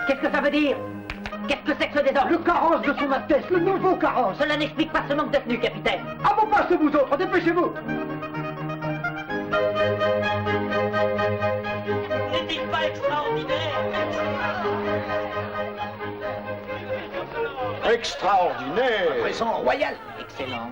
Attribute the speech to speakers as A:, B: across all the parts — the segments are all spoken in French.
A: Qu'est-ce que ça veut dire? Qu'est-ce que c'est que ce désordre?
B: Le carrosse de son Altesse, le nouveau carrosse.
A: Cela n'explique pas ce manque de tenue, capitaine.
B: À vos postes, vous autres, dépêchez-vous.
A: N'est-il pas extraordinaire?
C: Extraordinaire!
D: Présent royal.
A: Excellent.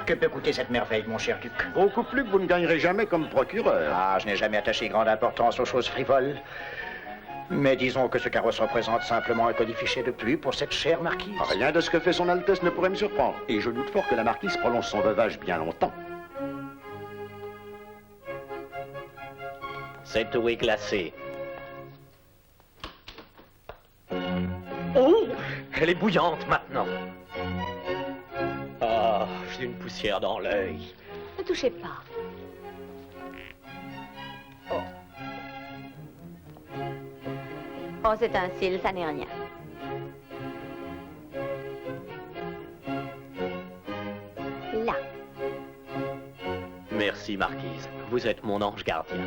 D: Que peut coûter cette merveille, mon cher duc?
C: Beaucoup plus que vous ne gagnerez jamais comme procureur.
D: Ah, je n'ai jamais attaché grande importance aux choses frivoles. Mais disons que ce carrosse représente simplement un colifichet de plus pour cette chère marquise.
C: Rien de ce que fait son Altesse ne pourrait me surprendre. Et je doute fort que la marquise prolonge son veuvage bien longtemps.
E: Cette eau est glacée. Oh! Elle est bouillante maintenant. Ah, j'ai une poussière dans l'œil.
F: Ne touchez pas. Oh, c'est un cil, ça n'est rien. Là.
E: Merci, Marquise. Vous êtes mon ange gardien.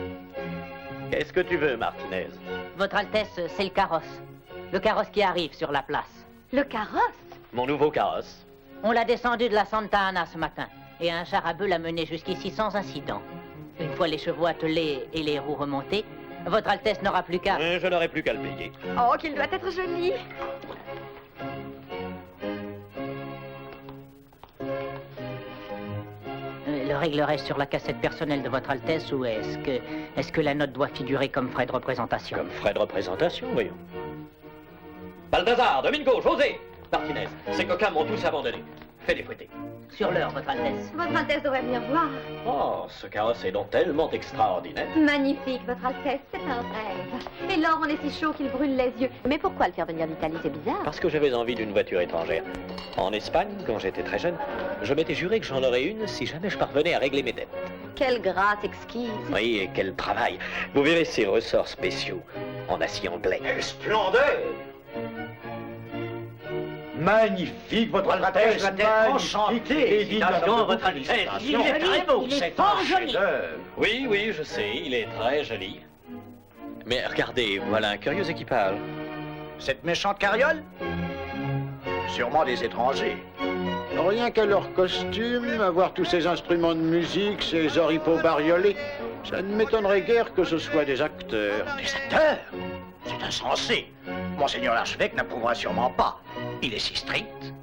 E: Qu'est-ce que tu veux, Martinez?
A: Votre Altesse, c'est le carrosse. Le carrosse qui arrive sur la place.
F: Le carrosse?
E: Mon nouveau carrosse.
A: On l'a descendu de la Santa Ana ce matin. Et un char à bœuf l'a mené jusqu'ici sans incident. Une fois les chevaux attelés et les roues remontées, Votre Altesse n'aura plus qu'à...
E: Je n'aurai plus qu'à le payer.
F: Oh, qu'il doit être joli.
A: Le réglerai sur la cassette personnelle de Votre Altesse ou est-ce que la note doit figurer comme frais de représentation?
E: Comme frais de représentation, voyons. Balthazar, Domingo, José, Martinez, ces coquins m'ont tous abandonné. Fais les fouetter.
A: Sur l'heure, Votre Altesse.
F: Votre Altesse devrait venir voir.
E: Oh, ce carrosse est donc tellement extraordinaire.
F: Magnifique, Votre Altesse, c'est un rêve. Et l'or, on est si chaud qu'il brûle les yeux. Mais pourquoi le faire venir d'Italie, c'est bizarre.
E: Parce que j'avais envie d'une voiture étrangère. En Espagne, quand j'étais très jeune, je m'étais juré que j'en aurais une si jamais je parvenais à régler mes dettes.
F: Quelle grâce exquise.
E: Oui, et quel travail. Vous verrez ces ressorts spéciaux en acier anglais.
D: Splendeur!
C: Magnifique, votre Altesse,
D: doit être enchanté.
C: et digne de votre Altesse.
E: Il est très beau,
C: c'est un chef-d'œuvre.
E: Oui, oui, je sais, il est très joli. Mais regardez, voilà un curieux équipage.
D: Cette méchante carriole? Sûrement des étrangers. Rien qu'à leur costume, avoir tous ces instruments de musique, ces oripeaux bariolés, ça ne m'étonnerait guère que ce soit des acteurs. Des acteurs? C'est insensé. Monseigneur l'archevêque n'approuvera sûrement pas. Il est si strict.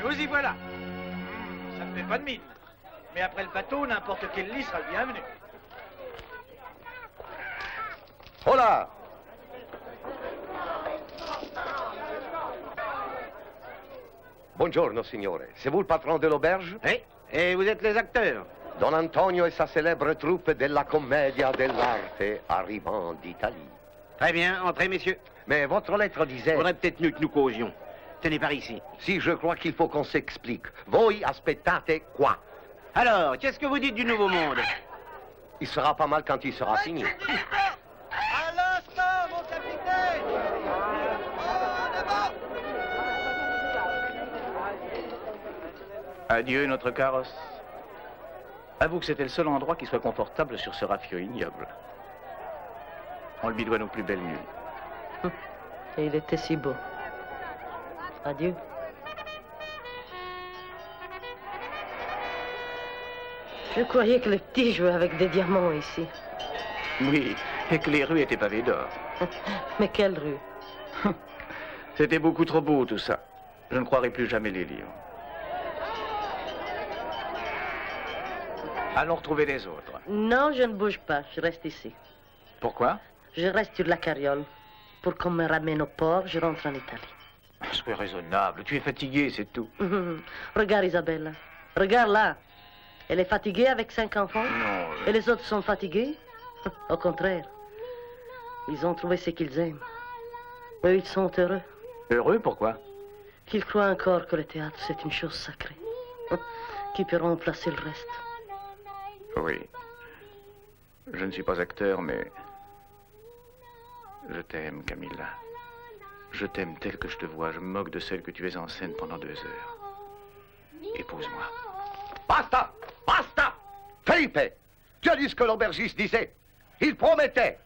G: Nous y voilà. Ça ne fait pas de mine. Mais après le bateau, n'importe quel lit sera le bienvenu.
C: Hola! Buongiorno, signore. C'est vous le patron de l'auberge?
D: Oui, et vous êtes les acteurs.
C: Don Antonio et sa célèbre troupe della Commedia dell'arte arrivant d'Italie.
D: Très bien, entrez, messieurs.
C: Mais votre lettre disait...
D: Faudrait peut-être mieux que nous causions. Tenez par ici.
C: Si, je crois qu'il faut qu'on s'explique. Voi aspettate quoi?
D: Alors, qu'est-ce que vous dites du Nouveau Monde?
C: Il sera pas mal quand il sera fini.
G: À l'instant, mon capitaine!
H: Adieu, notre carrosse. Avoue que c'était le seul endroit qui soit confortable sur ce rafio ignoble. On le bidoie nos plus belles nuits.
I: Et il était si beau. Adieu. Je croyais que les petits jouaient avec des diamants ici.
H: Oui, et que les rues étaient pavées d'or.
I: Mais quelle rue?
H: C'était beaucoup trop beau, tout ça. Je ne croirai plus jamais les livres. Allons retrouver les autres.
I: Non, je ne bouge pas. Je reste ici.
H: Pourquoi?
I: Je reste sur la carriole. Pour qu'on me ramène au port, je rentre en Italie.
H: Sois raisonnable. Tu es fatigué, c'est tout.
I: Regarde Isabella. Regarde là. Elle est fatiguée avec 5 enfants.
H: Non.
I: Et les autres sont fatigués? Au contraire. Ils ont trouvé ce qu'ils aiment. Eux, ils sont heureux.
H: Heureux, pourquoi?
I: Qu'ils croient encore que le théâtre, c'est une chose sacrée. Qui peut remplacer le reste.
H: Oui. Je ne suis pas acteur, mais... Je t'aime, Camilla. Je t'aime tel que je te vois. Je me moque de celle que tu es en scène pendant 2 heures. Épouse-moi.
C: Basta! Basta! Felipe, tu as dit ce que l'aubergiste disait. Il promettait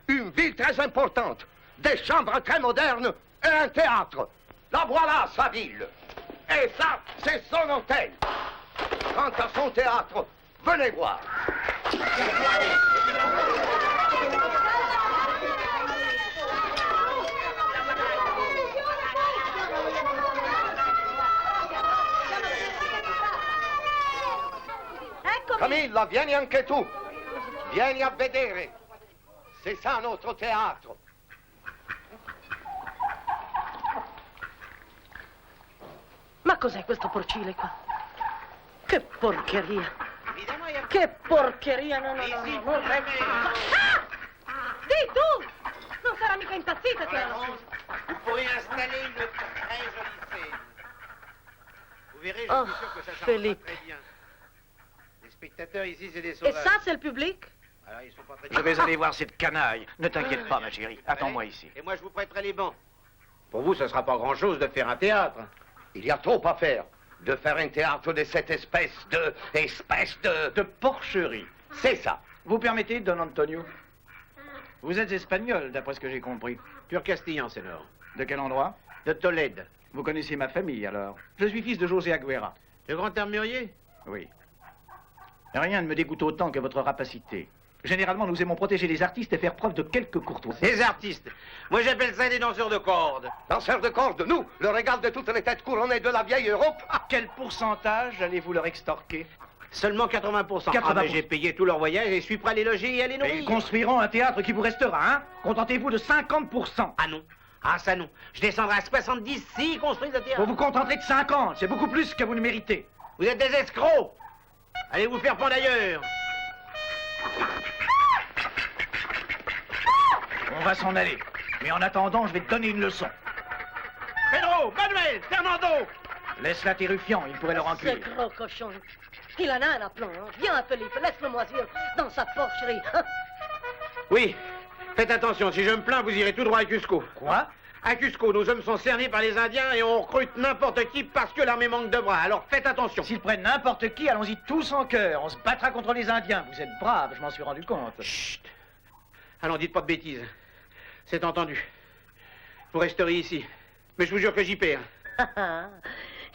C: une ville très importante, des chambres très modernes et un théâtre. La voilà, sa ville. Et ça, c'est son hôtel. Quant à son théâtre, venez voir. Camilla, vieni anche tu. Vieni a vedere. C'est ça notre théâtre.
I: Ma cos'è questo porcile qua? Che porcheria! Che porcheria! No, no, no, no, no. Ah! Di tu! Non sarà mica impazzita, te la
G: Vous pourrez installer une très jolie scène. Vous verrez, je
I: Oh,
G: suis sûr que ça
I: Philippe.
G: très bien. Les spectateurs ici, c'est des
I: Et
G: sauvages.
I: ça, c'est le public?
G: Alors, ils sont pas très
H: Je vais aller voir cette canaille. Ne t'inquiète pas, ma chérie. Attends-moi ici.
G: Et moi, je vous prêterai les bancs. Pour vous, ce ne sera pas grand-chose de faire un théâtre.
C: Il y a trop à faire. De faire un théâtre de cette espèce de...
H: De porcherie.
C: C'est ça.
H: Vous permettez, Don Antonio? Vous êtes espagnol, d'après ce que j'ai compris.
G: Pur castillan, c'est l'or.
H: De quel endroit?
G: De Tolède.
H: Vous connaissez ma famille, alors? Je suis fils de José Aguera.
G: Le grand armurier?
H: Oui. Rien ne me dégoûte autant que votre rapacité. Généralement, nous aimons protéger les artistes et faire preuve de quelque courtoisie.
G: Les artistes. Moi, j'appelle ça des danseurs de cordes.
C: Danseurs de cordes, nous, le régal de toutes les têtes couronnées de la vieille Europe.
H: Quel pourcentage allez-vous leur extorquer?
G: Seulement 80%.
H: 80%.
G: Ah, mais j'ai payé tout leur voyage et je suis prêt à les loger et à les
H: Et
G: nourrir.
H: ils construiront un théâtre qui vous restera, hein? Contentez-vous de 50%.
G: Ah non. Ah, ça non. Je descendrai à 70 s'ils construisent le théâtre.
H: Vous vous contenterez de 50. C'est beaucoup plus que vous ne méritez.
G: Vous êtes des escrocs. Allez vous faire prendre ailleurs.
H: On va s'en aller. Mais en attendant, je vais te donner une leçon.
G: Pedro, Manuel, Fernando.
H: Laisse-la tes ruffians, ils pourraient leur en
I: Ce
H: cuire.
I: gros cochon. Il en a un aplomb. Hein. Viens, Philippe, laisse-le moisir dans sa porcherie.
G: Oui. Faites attention, si je me plains, vous irez tout droit à Cusco.
H: Quoi?
D: À Cusco, nos hommes sont cernés par les Indiens et on recrute n'importe qui parce que l'armée manque de bras. Alors faites attention.
G: S'ils prennent n'importe qui, allons-y tous en cœur. On se battra contre les Indiens. Vous êtes braves, je m'en suis rendu compte.
D: Chut. Allons, dites pas de bêtises. C'est entendu. Vous resterez ici. Mais je vous jure que j'y perds.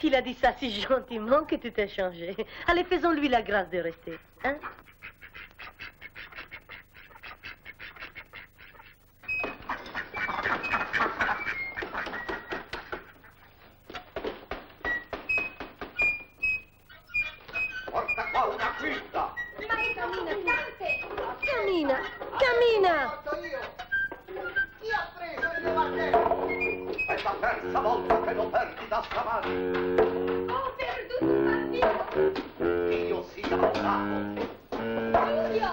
I: Il a dit ça si gentiment que tu t'es changé. Allez, faisons-lui la grâce de rester. Hein? Cammina, cammina!
C: È la terza volta che lo perdi da scavallo.
F: Ho perduto un bambino!
C: Dio sia lodato.
F: Giulio!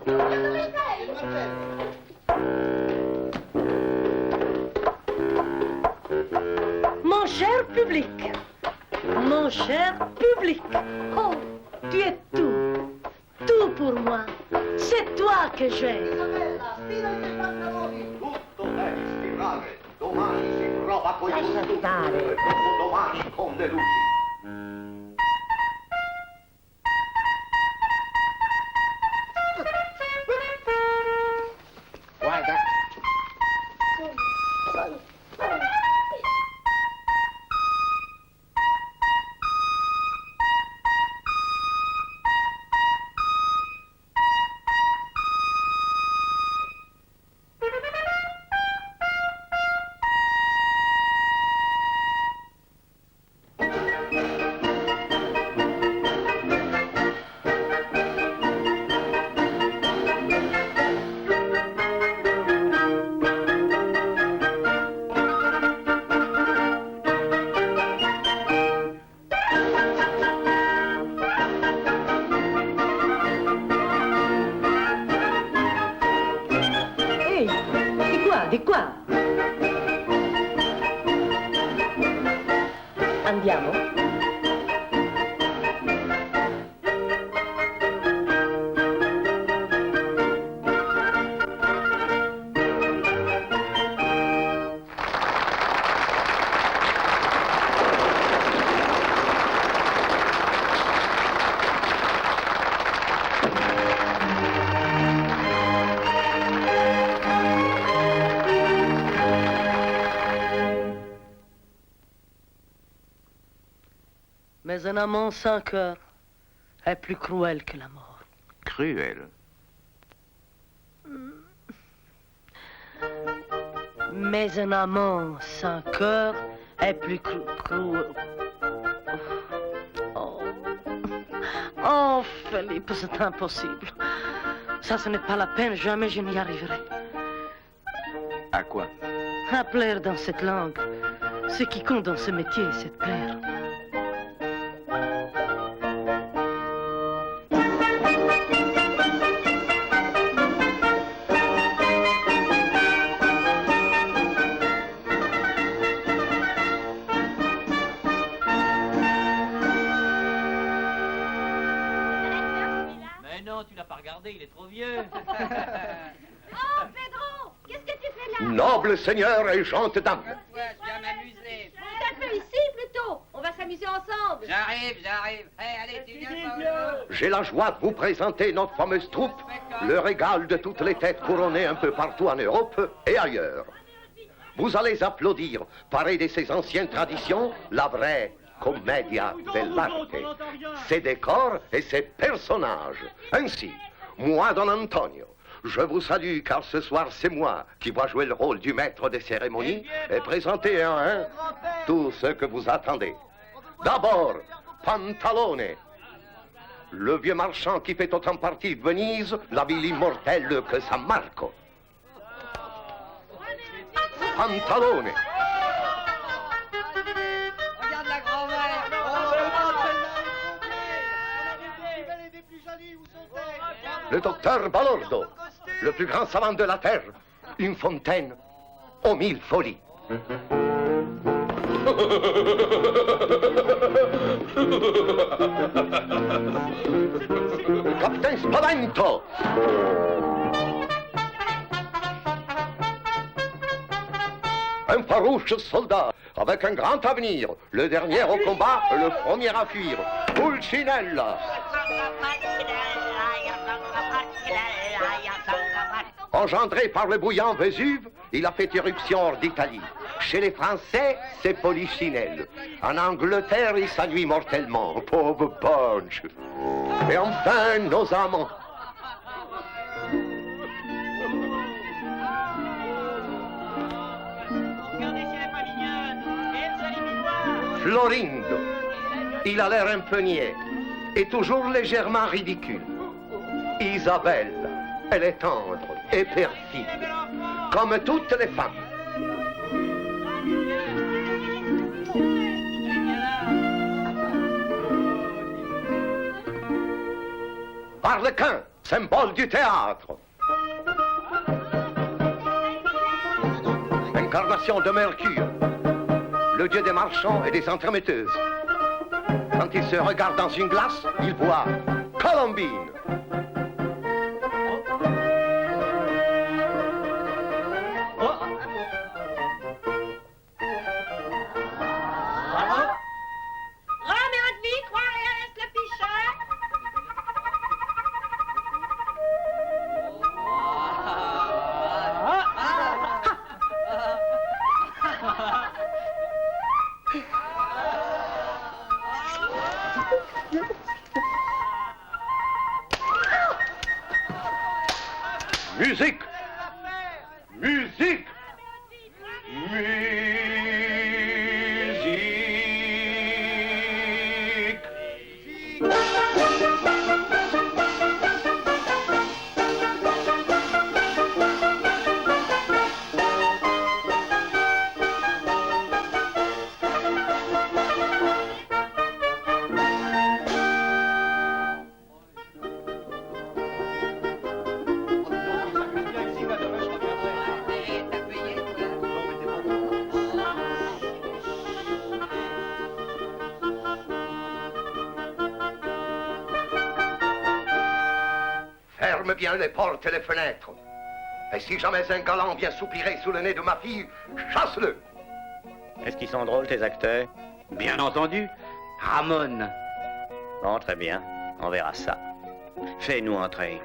F: Giulio, dove sei?
I: Mon cher public, mon cher public, oh, tu es tout pour moi. C'est toi que j'aime.
C: Tutto deve stirare. Domani si prova con
A: Lascia
C: il
A: stare.
C: e dopodomani con le luci.
D: Guarda.
I: Di qua. Andiamo? Mais un amant sans cœur est plus cruel que la mort.
D: Cruel.
I: Mais un amant sans cœur est plus cruel. Oh, Philippe, c'est impossible. Ça, ce n'est pas la peine, jamais je n'y arriverai.
D: À quoi?
I: À plaire dans cette langue. Ce qui compte dans ce métier, c'est de plaire.
E: Il est trop vieux.
F: Oh, Pedro! Qu'est-ce que tu fais là?
C: Noble seigneur et gentes dames.
F: Je viens m'amuser. Peut-être peu ici, plutôt. On va s'amuser ensemble.
J: J'arrive. Hey, allez, tu viens.
C: J'ai la joie de vous présenter notre fameuse troupe, le régal de toutes les têtes couronnées un peu partout en Europe et ailleurs. Vous allez applaudir, paré de ces anciennes traditions, la vraie commedia dell'arte, ses décors et ses personnages. Ainsi, moi, Don Antonio, je vous salue car ce soir c'est moi qui vais jouer le rôle du maître des cérémonies et présenter un à un tout ce que vous attendez. D'abord, Pantalone, le vieux marchand qui fait autant partie de Venise, la ville immortelle que San Marco. Pantalone.
J: Regarde la grand-mère.
C: Le docteur Balordo, le plus grand savant de la Terre, une fontaine aux 1000 folies. Captain Spavento. Un farouche soldat, avec un grand avenir. Le dernier au combat, le premier à fuir. Pulcinella. Engendré par le bouillant Vésuve, il a fait éruption hors d'Italie. Chez les Français, c'est Polichinelle. En Angleterre, il s'ennuie mortellement. Pauvre Punch. Et enfin, nos amants. Florindo. Il a l'air un peu niais et toujours légèrement ridicule. Isabelle. Elle est tendre et perfide, comme toutes les femmes. Harlequin, symbole du théâtre. Incarnation de Mercure, le dieu des marchands et des entremetteuses. Quand il se regarde dans une glace, il voit Colombine. Musique! Musique! Musique! Ferme bien les portes et les fenêtres. Et si jamais un galant vient soupirer sous le nez de ma fille, chasse-le.
H: Est-ce qu'ils sont drôles, tes acteurs?
K: Bien entendu. Ramon.
H: Bon, très bien. On verra ça.
K: Fais-nous entrer.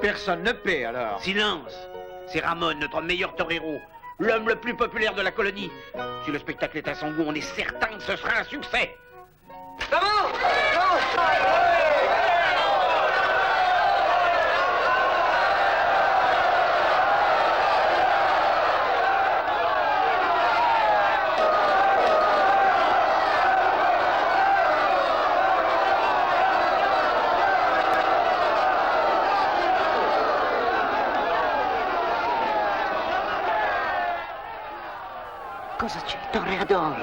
G: Personne ne paie, alors.
K: Silence. C'est Ramon, notre meilleur torero. L'homme le plus populaire de la colonie. Si le spectacle est à son goût, on est certain que ce sera un succès.
I: Cosa c'è, toreador?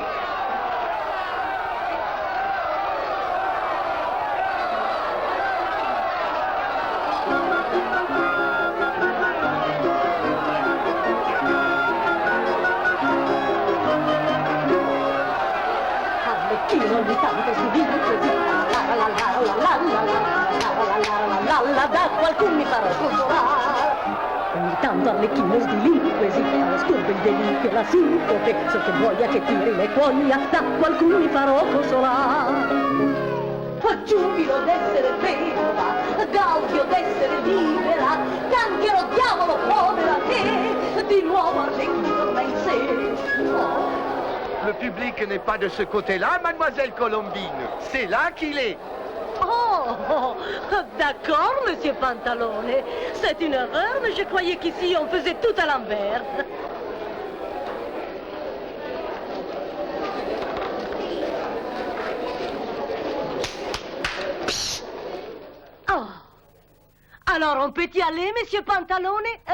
F: Arlecchino ogni tanto si vive così. Da qualcuno mi farò consolare. Ogni tanto Arlecchino sbilinquesi, allo scopo il delitto e la sincope, sotto voglia che tiri le cuoglia, da qualcuno mi farò consolare. Fa giubilo d'essere vedova, gaudio d'essere libera, canchero diavolo povera te, di nuovo Arlecchino torna in sé. Oh.
C: Le public n'est pas de ce côté-là, mademoiselle Colombine. C'est là qu'il est.
I: Oh, d'accord, monsieur Pantalone. C'est une erreur, mais je croyais qu'ici on faisait tout à l'envers. Oh. Alors on peut y aller, monsieur Pantalone, hein?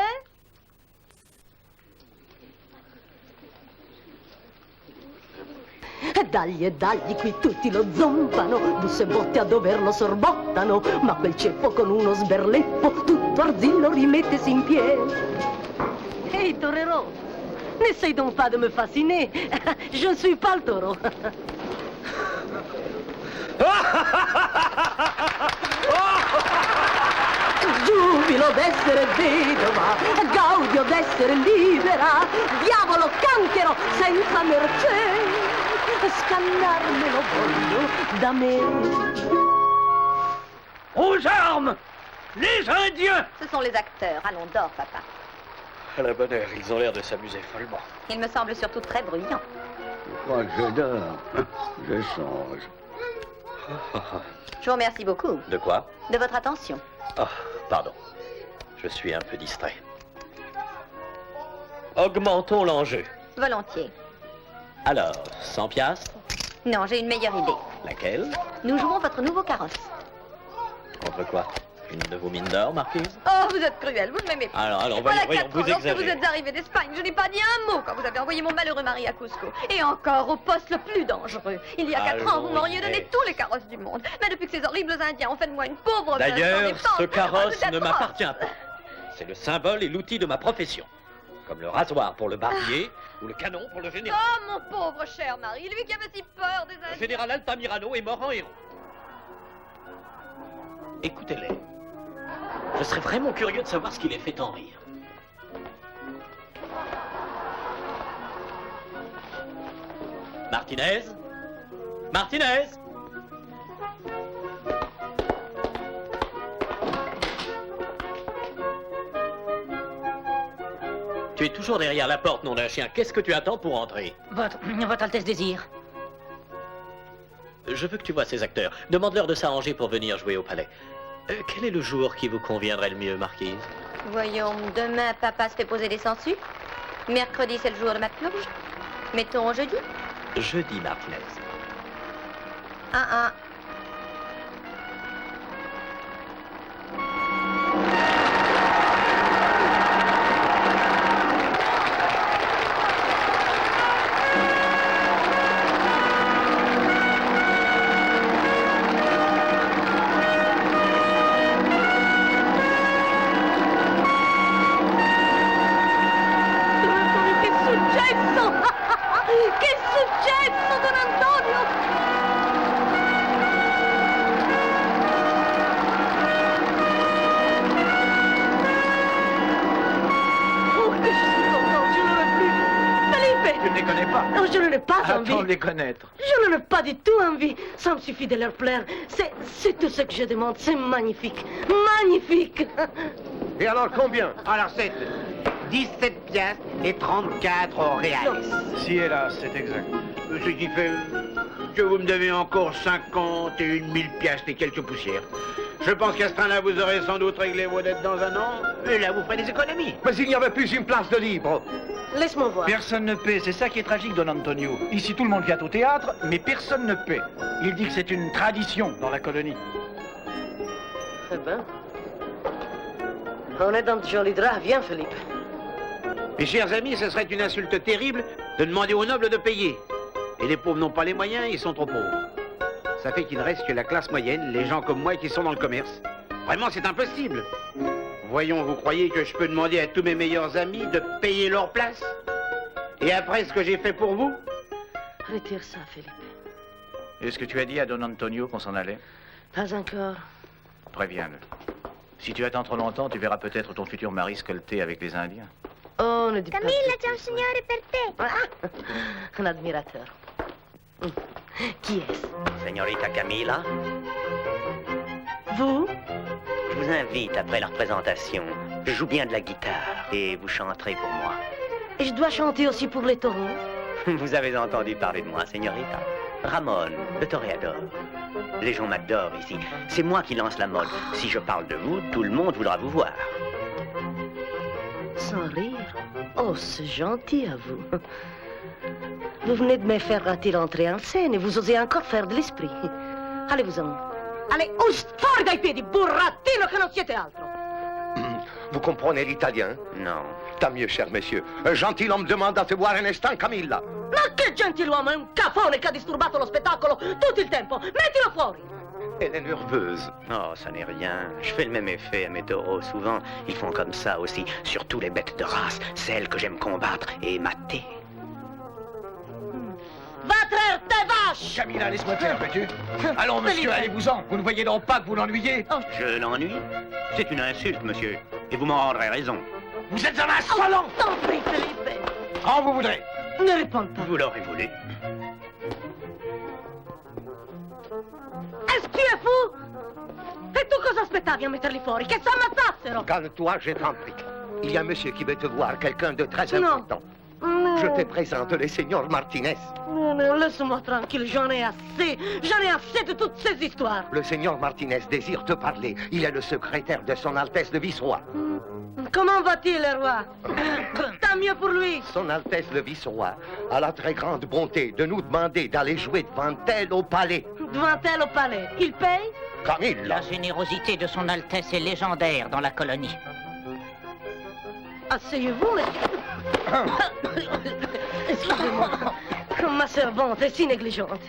F: Dagli, qui tutti lo zompano, busse botte a doverlo sorbottano, ma quel ceppo con uno sberleppo, tutto arzillo rimettesi in piedi.
I: Hey, torero, n'essaye donc pas de me fasciner. Je ne suis pas le taureau.
F: giubilo d'essere vedova, gaudio d'essere libera, diavolo canchero senza mercé, scannarmelo voglio da me.
G: Aux armes! Les Indiens!
L: Ce sont les acteurs. Allons, dors, papa.
E: À la bonne heure, ils ont l'air de s'amuser follement.
L: Il me semble surtout très bruyant.
C: Je crois que je dors. Je songe.
L: Je vous remercie beaucoup
E: De quoi?
L: de votre attention.
E: Oh, pardon. Je suis un peu distrait. Augmentons l'enjeu.
L: Volontiers.
E: Alors, 100 piastres?
L: Non, j'ai une meilleure idée.
E: Laquelle?
L: Nous jouons votre nouveau carrosse.
E: Contre quoi? Une de vos mines d'or, marquise?
L: Oh, vous êtes cruel, vous ne m'aimez pas.
E: Alors,
L: Voilà
E: voyons,
L: 4
E: vous
L: ans, lorsque vous
E: exagérez.
L: êtes arrivé d'Espagne, je n'ai pas dit un mot quand vous avez envoyé mon malheureux mari à Cusco. Et encore au poste le plus dangereux. Il y a 4 ans, vous m'auriez donné tous les carrosses du monde. Mais depuis que ces horribles Indiens ont fait de moi une pauvre personne
E: D'ailleurs,
L: défense,
E: ce carrosse
L: vous êtes
E: ne
L: atroce.
E: m'appartient pas. C'est le symbole et l'outil de ma profession. Comme le rasoir pour le barbier ou le canon pour le général.
L: Oh, mon pauvre cher mari, lui qui avait si peur des
E: Le
L: Indiens.
E: général Altamirano est mort en héros. Écoutez-les. Je serais vraiment curieux de savoir ce qui les fait tant rire. Martinez? Martinez? Tu es toujours derrière la porte, nom d'un chien. Qu'est-ce que tu attends pour entrer?
A: Votre Altesse désire.
E: Je veux que tu vois ces acteurs. Demande-leur de s'arranger pour venir jouer au palais. Quel est le jour qui vous conviendrait le mieux, marquise?
L: Voyons, demain, papa se fait poser des sangsues. Mercredi, c'est le jour de ma purge. Mettons jeudi.
E: Jeudi, Martinez.
L: Un.
F: Che successo? Che successo, Don Antonio? Oh, que je suis content, je ne veux plus. Felipe!
G: Tu ne les connais pas.
F: Non, je ne l'ai pas envie.
G: Attends de les connaître.
F: Je n'en ai pas du tout envie. Ça me suffit de leur plaire. C'est tout ce que je demande. C'est magnifique. Magnifique.
C: Et alors combien?
K: Alors, c'est 17 piastres et 34 réals.
G: Si, hélas, c'est exact.
K: Ce qui fait que vous me devez encore 51 000 piastres et quelques poussières. Je pense qu'à ce train-là, vous aurez sans doute réglé vos dettes dans un an. Et là, vous ferez des économies.
C: Mais il n'y avait plus une place de libre.
F: Laisse-moi voir.
G: Personne ne paie, c'est ça qui est tragique, Don Antonio. Ici, tout le monde vient au théâtre, mais personne ne paie. Il dit que c'est une tradition dans la colonie.
F: Eh ben. On est dans de jolis draps. Viens, Philippe.
K: Mes chers amis, ce serait une insulte terrible de demander aux nobles de payer. Et les pauvres n'ont pas les moyens, ils sont trop pauvres. Ça fait qu'il ne reste que la classe moyenne, les gens comme moi qui sont dans le commerce. Vraiment, c'est impossible. Voyons, vous croyez que je peux demander à tous mes meilleurs amis de payer leur place? Et après ce que j'ai fait pour vous?
F: Retire ça, Philippe.
H: Est-ce que tu as dit à Don Antonio qu'on s'en allait?
F: Pas encore.
H: Préviens-le. Si tu attends trop longtemps, tu verras peut-être ton futur mari scolté avec les Indiens.
F: Oh, ne dis pas...
L: Camilla, c'è un signore per te.
F: Ah, un admirateur. Qui est-ce?
M: Señorita Camilla,
F: Vous?
M: je vous invite après la représentation. Je joue bien de la guitare et vous chanterez pour moi.
F: Et je dois chanter aussi pour les taureaux?
M: Vous avez entendu parler de moi, señorita? Ramon, le toréador. Les gens m'adorent ici. C'est moi qui lance la mode. Si je parle de vous, tout le monde voudra vous voir.
F: Sans rire? Oh, c'est gentil à vous. Vous venez de me faire rater l'entrée en scène et vous osez encore faire de l'esprit. Allez-vous-en. Allez, fuori dai piedi, burattino che non siete altro.
C: Vous comprenez l'italien?
M: Non.
C: Tant mieux, cher monsieur. Un gentilhomme demande à te voir un instant, Camilla.
F: Ma che gentiluomo, è un cafone che ha disturbato lo spettacolo tutto il tempo. Mettilo fuori.
C: Elle est nerveuse.
M: Oh, ça n'est rien. Je fais le même effet à mes taureaux. Souvent, ils font comme ça aussi. Surtout les bêtes de race, celles que j'aime combattre et mater.
F: Va,
I: terre, tes vaches!
H: Camilla, laisse-moi faire, veux-tu? Allons, monsieur, allez-vous-en. Vous ne voyez donc pas que vous l'ennuyez?
M: Je l'ennuie? C'est une insulte, monsieur. Et vous m'en rendrez raison.
H: Vous êtes un insolent!
I: T'en prie, Felipe!
H: Quand vous voudrez.
I: Ne réponds pas.
M: Vous l'aurez voulu.
I: Est-ce que tu es fou? E tu cosa aspettavi a metterli fuori? Che s'ammazzassero!
C: Calme-toi, je t'en prie. Il y a un monsieur qui veut te voir, quelqu'un de très important.
I: Non.
C: Je te présente le seigneur Martinez.
I: Non, non, laisse-moi tranquille, j'en ai assez. J'en ai assez de toutes ces histoires.
C: Le seigneur Martinez désire te parler. Il est le secrétaire de son Altesse le Vice-Roi.
I: Comment va-t-il, le roi? Tant mieux pour lui.
C: Son Altesse le Vice-Roi a la très grande bonté de nous demander d'aller jouer devant elle au palais.
I: Devant elle au palais. Il paye?
C: Camille!
A: La générosité de son Altesse est légendaire dans la colonie.
I: Asseyez-vous, monsieur. Excusez-moi. Ma servante est si négligente.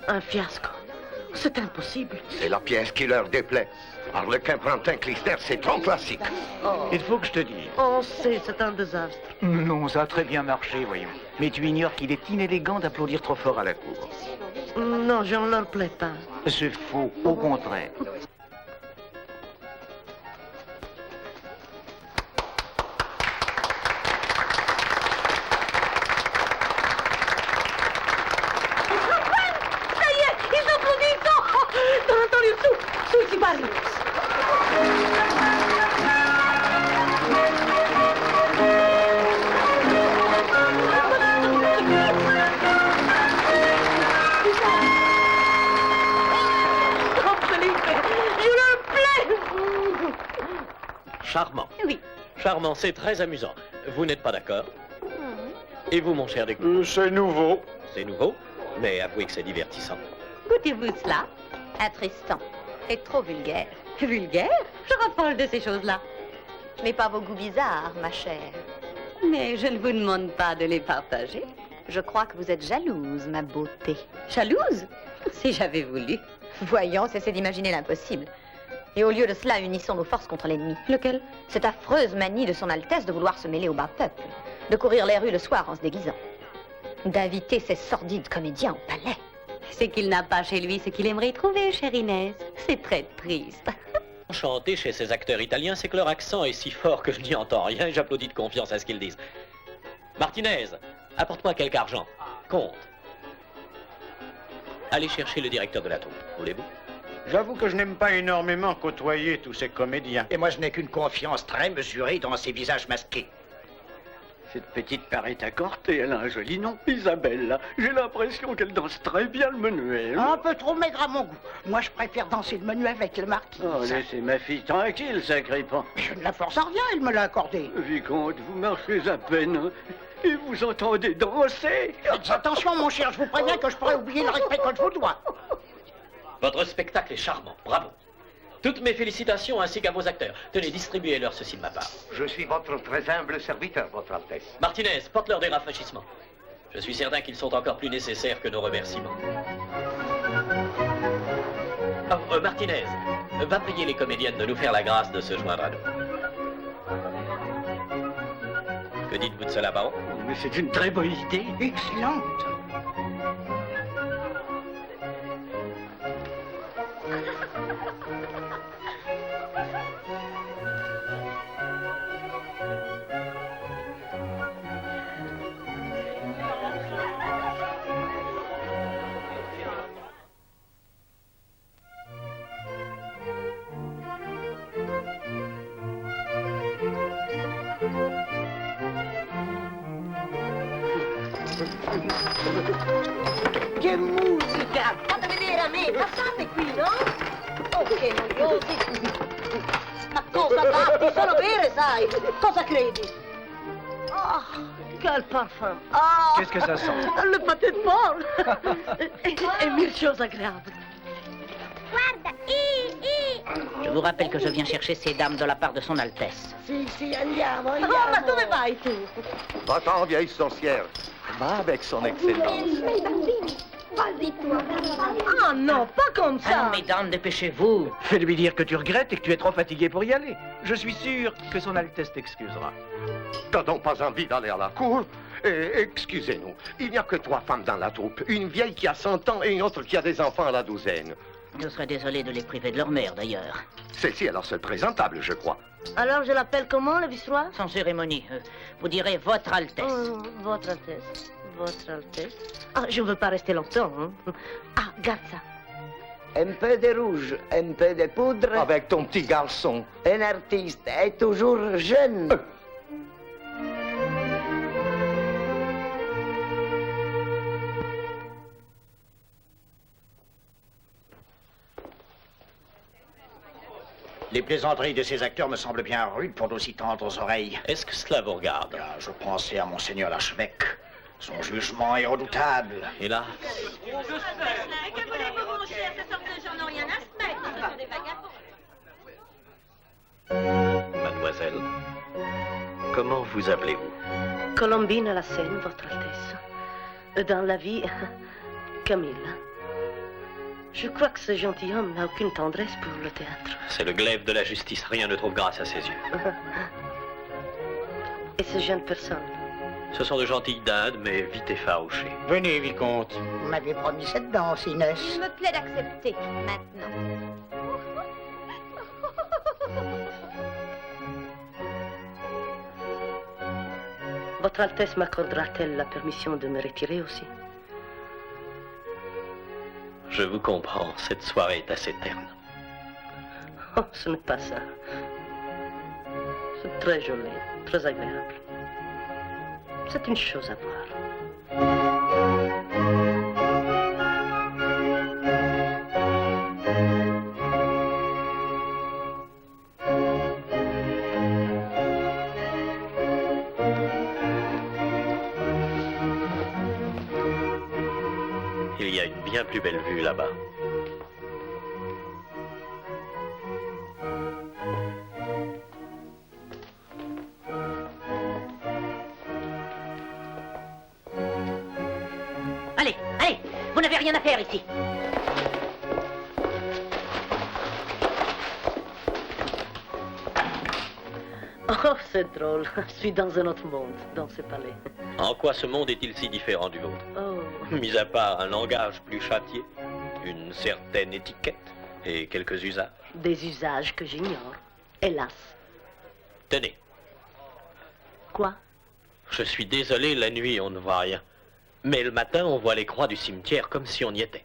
I: Un fiasco. C'est impossible.
C: C'est la pièce qui leur déplaît. Harlequin, Pantin, Clister, c'est trop classique.
H: Il faut que je te dise.
I: On sait, c'est un désastre.
H: Non, ça a très bien marché, voyons. Mais tu ignores qu'il est inélégant d'applaudir trop fort à la cour.
I: Non, je ne leur plais pas.
H: C'est faux, au contraire.
E: Charmant.
L: Oui.
E: Charmant, c'est très amusant. Vous n'êtes pas d'accord? Et vous, mon cher Desclous?
D: C'est nouveau.
E: C'est nouveau, mais avouez que c'est divertissant.
L: Goûtez-vous cela? Attristant. Et trop vulgaire. Vulgaire? Je raffole de ces choses-là. Je n'ai pas vos goûts bizarres, ma chère. Mais je ne vous demande pas de les partager. Je crois que vous êtes jalouse, ma beauté. Jalouse? Si j'avais voulu. Voyons, cessez d'imaginer l'impossible. Et au lieu de cela, unissons nos forces contre l'ennemi. Lequel? Cette affreuse manie de son Altesse de vouloir se mêler au bas peuple, de courir les rues le soir en se déguisant, d'inviter ces sordides comédiens au palais. C'est qu'il n'a pas chez lui ce qu'il aimerait y trouver, chère Inès. C'est très triste.
E: Enchanté chez ces acteurs italiens, c'est que leur accent est si fort que je n'y entends rien et j'applaudis de confiance à ce qu'ils disent. Martinez, apporte-moi quelque argent. Compte. Allez chercher le directeur de la troupe, voulez-vous?
D: J'avoue que je n'aime pas énormément côtoyer tous ces comédiens.
K: Et moi, je n'ai qu'une confiance très mesurée dans ces visages masqués.
N: Cette petite paraît accortée, elle a un joli nom, Isabelle. J'ai l'impression qu'elle danse très bien le menuet.
J: Un peu trop maigre à mon goût. Moi, je préfère danser le menuet avec le marquis.
N: Oh, laissez ma fille tranquille, sacré pan.
J: Je ne la force à rien, elle me l'a accordé.
N: Vicomte, vous marchez à peine. Et vous entendez danser.
J: Faites attention, mon cher, je vous préviens que je pourrais oublier le respect que je vous dois.
E: Votre spectacle est charmant, bravo. Toutes mes félicitations ainsi qu'à vos acteurs. Tenez, distribuez-leur ceci de ma part.
C: Je suis votre très humble serviteur, votre Altesse.
E: Martinez, porte-leur des rafraîchissements. Je suis certain qu'ils sont encore plus nécessaires que nos remerciements. Oh, Martinez, va prier les comédiennes de nous faire la grâce de se joindre à nous. Que dites-vous de cela, baron?
N: Mais c'est une très bonne idée.
J: Excellente.
I: Che musica! Fate vedere a me, passate qui, no? Oh, che noiosi! Ma cosa fatti? Sono vere, sai! Cosa credi? Oh, quel parfum! Oh,
H: Qu'est-ce que ça sent?
I: le pâté de porc! Et mille choses agréables.
L: Guarda,
A: Je vous rappelle que je viens chercher ces dames de la part de son Altesse.
J: Si, andiamo,
I: Oh, ma dove vai tu?
C: Va-t'en, vieille sorcière.
H: Va avec son excellence.
I: Ah non, pas comme ça.
A: Allons, mesdames, dépêchez-vous.
H: Fais-lui dire que tu regrettes et que tu es trop fatigué pour y aller. Je suis sûr que son Altesse t'excusera.
C: T'as donc pas envie d'aller à la cour? Excusez-nous, il n'y a que 3 femmes dans la troupe. Une vieille qui a 100 ans et une autre qui a des enfants à la douzaine.
A: Je serais désolé de les priver de leur mère, d'ailleurs.
C: Celle-ci est leur seule présentable, je crois.
I: Alors je l'appelle comment, le vice-roi?
A: Sans cérémonie. Vous direz Votre Altesse.
I: Oh, votre Altesse. Votre Altesse. Ah, je ne veux pas rester longtemps. Hein. Ah, garde ça.
J: Un peu de rouge, un peu de poudre.
C: Avec ton petit garçon.
J: Un artiste est toujours jeune.
D: Les plaisanteries de ces acteurs me semblent bien rudes pour d'aussi tendres oreilles.
E: Est-ce que cela vous regarde?
D: Je pensais à monseigneur l'archevêque. Son jugement est redoutable.
E: Et là?
L: Que voulez-vous, mon cher? Ce sorte de gens n'ont rien à se mettre. Ce sont des vagabonds.
E: Mademoiselle, comment vous appelez-vous?
I: Colombine à la scène, votre Altesse. Dans la vie, Camille. Je crois que ce gentilhomme n'a aucune tendresse pour le théâtre.
E: C'est le glaive de la justice. Rien ne trouve grâce à ses yeux.
I: Et ces jeunes personnes?
E: Ce sont de gentilles dindes, mais vite effarouchées.
D: Venez, vicomte.
J: Vous m'aviez promis cette danse, Inès.
L: Il me plaît d'accepter, maintenant.
I: Votre Altesse m'accordera-t-elle la permission de me retirer aussi?
E: Je vous comprends. Cette soirée est assez terne.
I: Oh, ce n'est pas ça. C'est très joli, très agréable. C'est une chose à voir.
E: Il y a une bien plus belle vue là-bas.
A: Allez, allez, vous n'avez rien à faire ici.
I: Oh, c'est drôle. Je suis dans un autre monde, dans ce palais.
E: En quoi ce monde est-il si différent du vôtre?
I: Oh.
E: Mis à part un langage plus châtié, une certaine étiquette et quelques usages.
I: Des usages que j'ignore, hélas.
E: Tenez,
I: Quoi?
E: je suis désolé, la nuit on ne voit rien. Mais le matin on voit les croix du cimetière comme si on y était.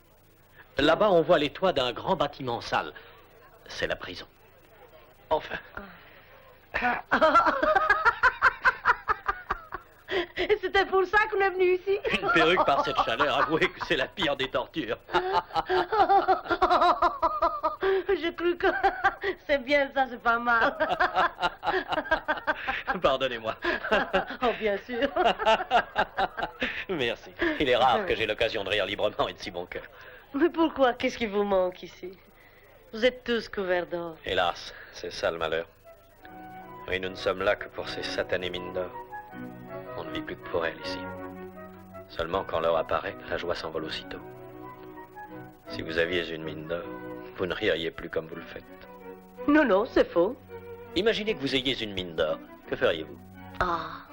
E: Là-bas on voit les toits d'un grand bâtiment sale. C'est la prison. Enfin.
I: C'était pour ça qu'on est venu ici?
E: Une perruque par cette chaleur, avouez que c'est la pire des tortures.
I: Je crus que... C'est bien ça, c'est pas mal.
E: Pardonnez-moi.
I: Oh, bien sûr.
E: Merci. Il est rare que j'ai l'occasion de rire librement et de si bon cœur.
I: Mais pourquoi? Qu'est-ce qui vous manque ici? Vous êtes tous couverts d'or.
E: Hélas, c'est ça le malheur. Oui, nous ne sommes là que pour ces satanées mines d'or. On ne vit plus que pour elles ici. Seulement quand l'or apparaît, la joie s'envole aussitôt. Si vous aviez une mine d'or, vous ne ririez plus comme vous le faites.
I: Non, non, c'est faux.
E: Imaginez que vous ayez une mine d'or. Que feriez-vous?
I: Ah,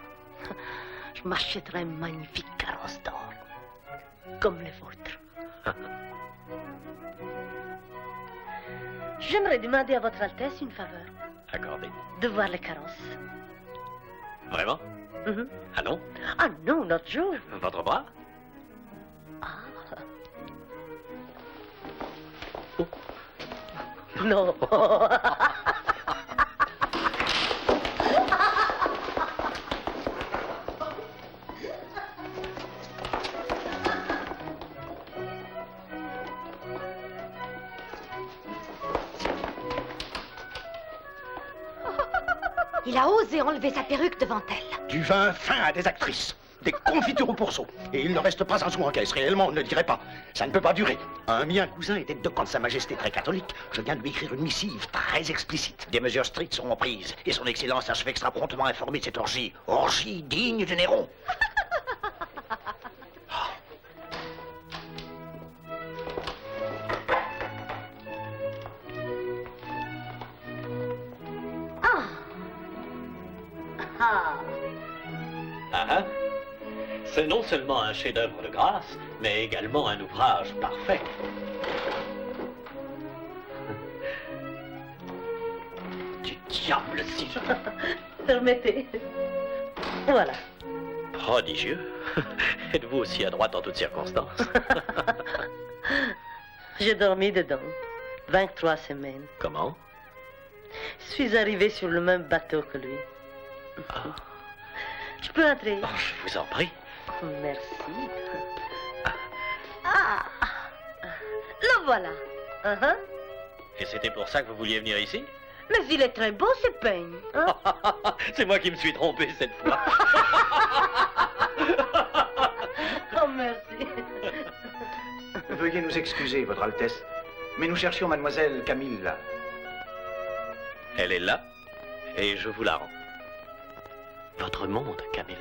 I: je m'achèterais un magnifique carrosse d'or, comme les vôtres. J'aimerais demander à votre Altesse une faveur.
E: Accordé.
I: De voir les carrosses.
E: Vraiment? Allons.
I: Ah non, l'autre jour.
E: Votre bras?
I: Non.
L: Il a osé enlever sa perruque devant elle.
D: Du vin fin à des actrices. Des confitures au pourceau. Et il ne reste pas un sou en caisse. Réellement, on ne dirait pas. Ça ne peut pas durer. Un mien cousin était de camp de Sa Majesté très catholique. Je viens de lui écrire une missive très explicite. Des mesures strictes seront prises. Et son Excellence l'archevêque sera promptement informé de cette orgie. Orgie digne de Néron.
N: C'est non seulement un chef-d'œuvre de grâce, mais également un ouvrage parfait. Du diable, si je...
I: Permettez. Voilà.
E: Prodigieux. Êtes-vous aussi adroite en toutes circonstances?
I: J'ai dormi dedans 23 semaines.
E: Comment?
I: Je suis arrivé sur le même bateau que lui. Je peux entrer?
E: Oh, je vous en prie.
I: Merci. Ah! Le voilà.
E: Et c'était pour ça que vous vouliez venir ici?
I: Mais il est très beau, ce peigne. Hein?
E: C'est moi qui me suis trompé cette fois.
I: Oh, merci.
H: Veuillez nous excuser, Votre Altesse, mais nous cherchions Mademoiselle Camille là.
E: Elle est là, et je vous la rends. Votre monde, Camilla.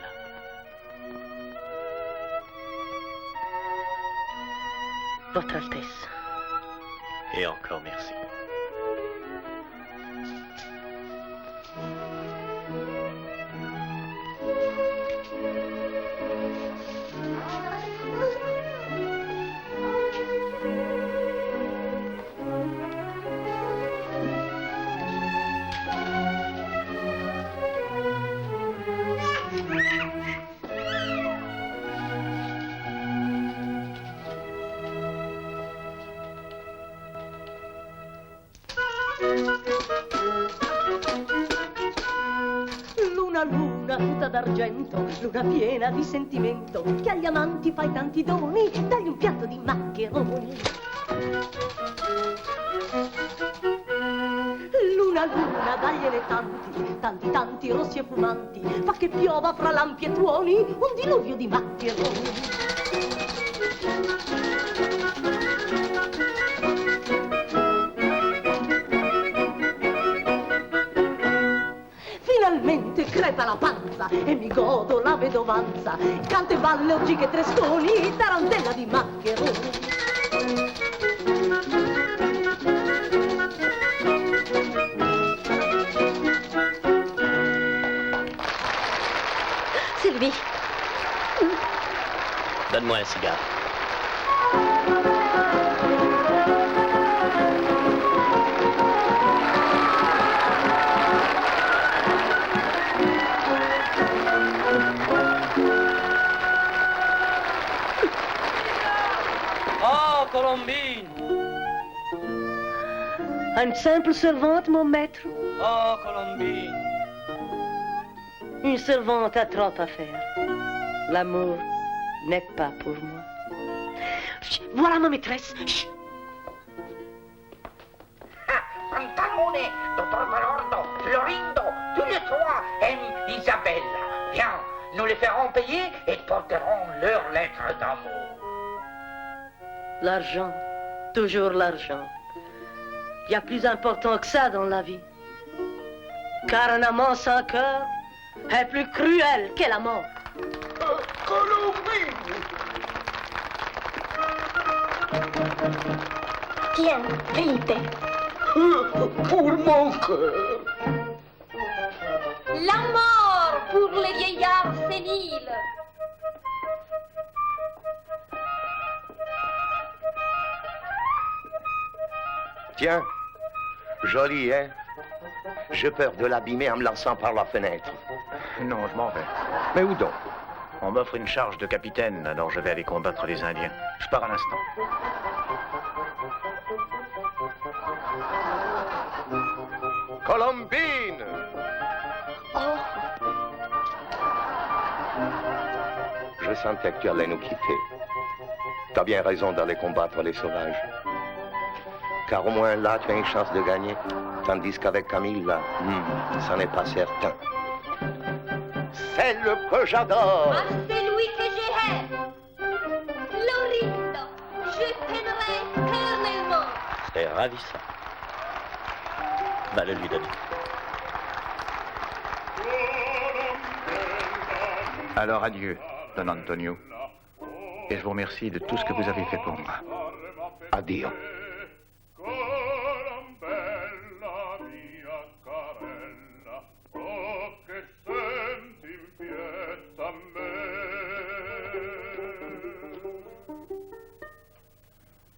I: Votre Altesse.
E: Et encore merci.
F: Luna tutta d'argento, luna piena di sentimento, che agli amanti fai tanti doni, dagli un piatto di maccheroni. Luna, dagliene tanti rossi e fumanti, fa che piova fra lampi e tuoni, un diluvio di maccheroni. Finalmente crepa la panza e mi godo la vedovanza, canto e ballo, orgiche e tresconi, tarantella di maccheroni.
I: Sylvie.
E: Donne-moi un cigare.
N: Oh, Colombine!
I: Une simple servante, mon maître.
N: Oh, Colombine!
I: Une servante a trop à faire. L'amour n'est pas pour moi. Chut, voilà ma maîtresse. Chut.
O: Pantalone, Dottor Malordo, Florindo, tous les trois aiment Isabella. Viens, nous les ferons payer et porterons leurs lettres d'amour.
I: L'argent, toujours l'argent. Il y a plus important que ça dans la vie. Car un amant sans cœur est plus cruel que la mort.
O: Colombine!
F: Tiens, Felipe.
O: Pour mon cœur.
L: La mort pour les vieillards séniles.
C: Tiens, joli, hein? J'ai peur de l'abîmer en me lançant par la fenêtre.
H: Non, je m'en vais.
C: Mais où donc?
H: On m'offre une charge de capitaine, alors je vais aller combattre les Indiens. Je pars à l'instant.
C: Colombine! Je sentais que tu allais nous quitter. T'as bien raison d'aller combattre les sauvages. Car au moins là, tu as une chance de gagner. Tandis qu'avec Camille, là, ça n'est pas certain. Celle que j'adore!
L: Ah, c'est lui
F: père, Lorindo, je t'aimerai éternellement.
E: C'est ravissant. Va le lui donner.
H: Alors adieu, Don Antonio. Et je vous remercie de tout ce que vous avez fait pour moi.
C: Addio.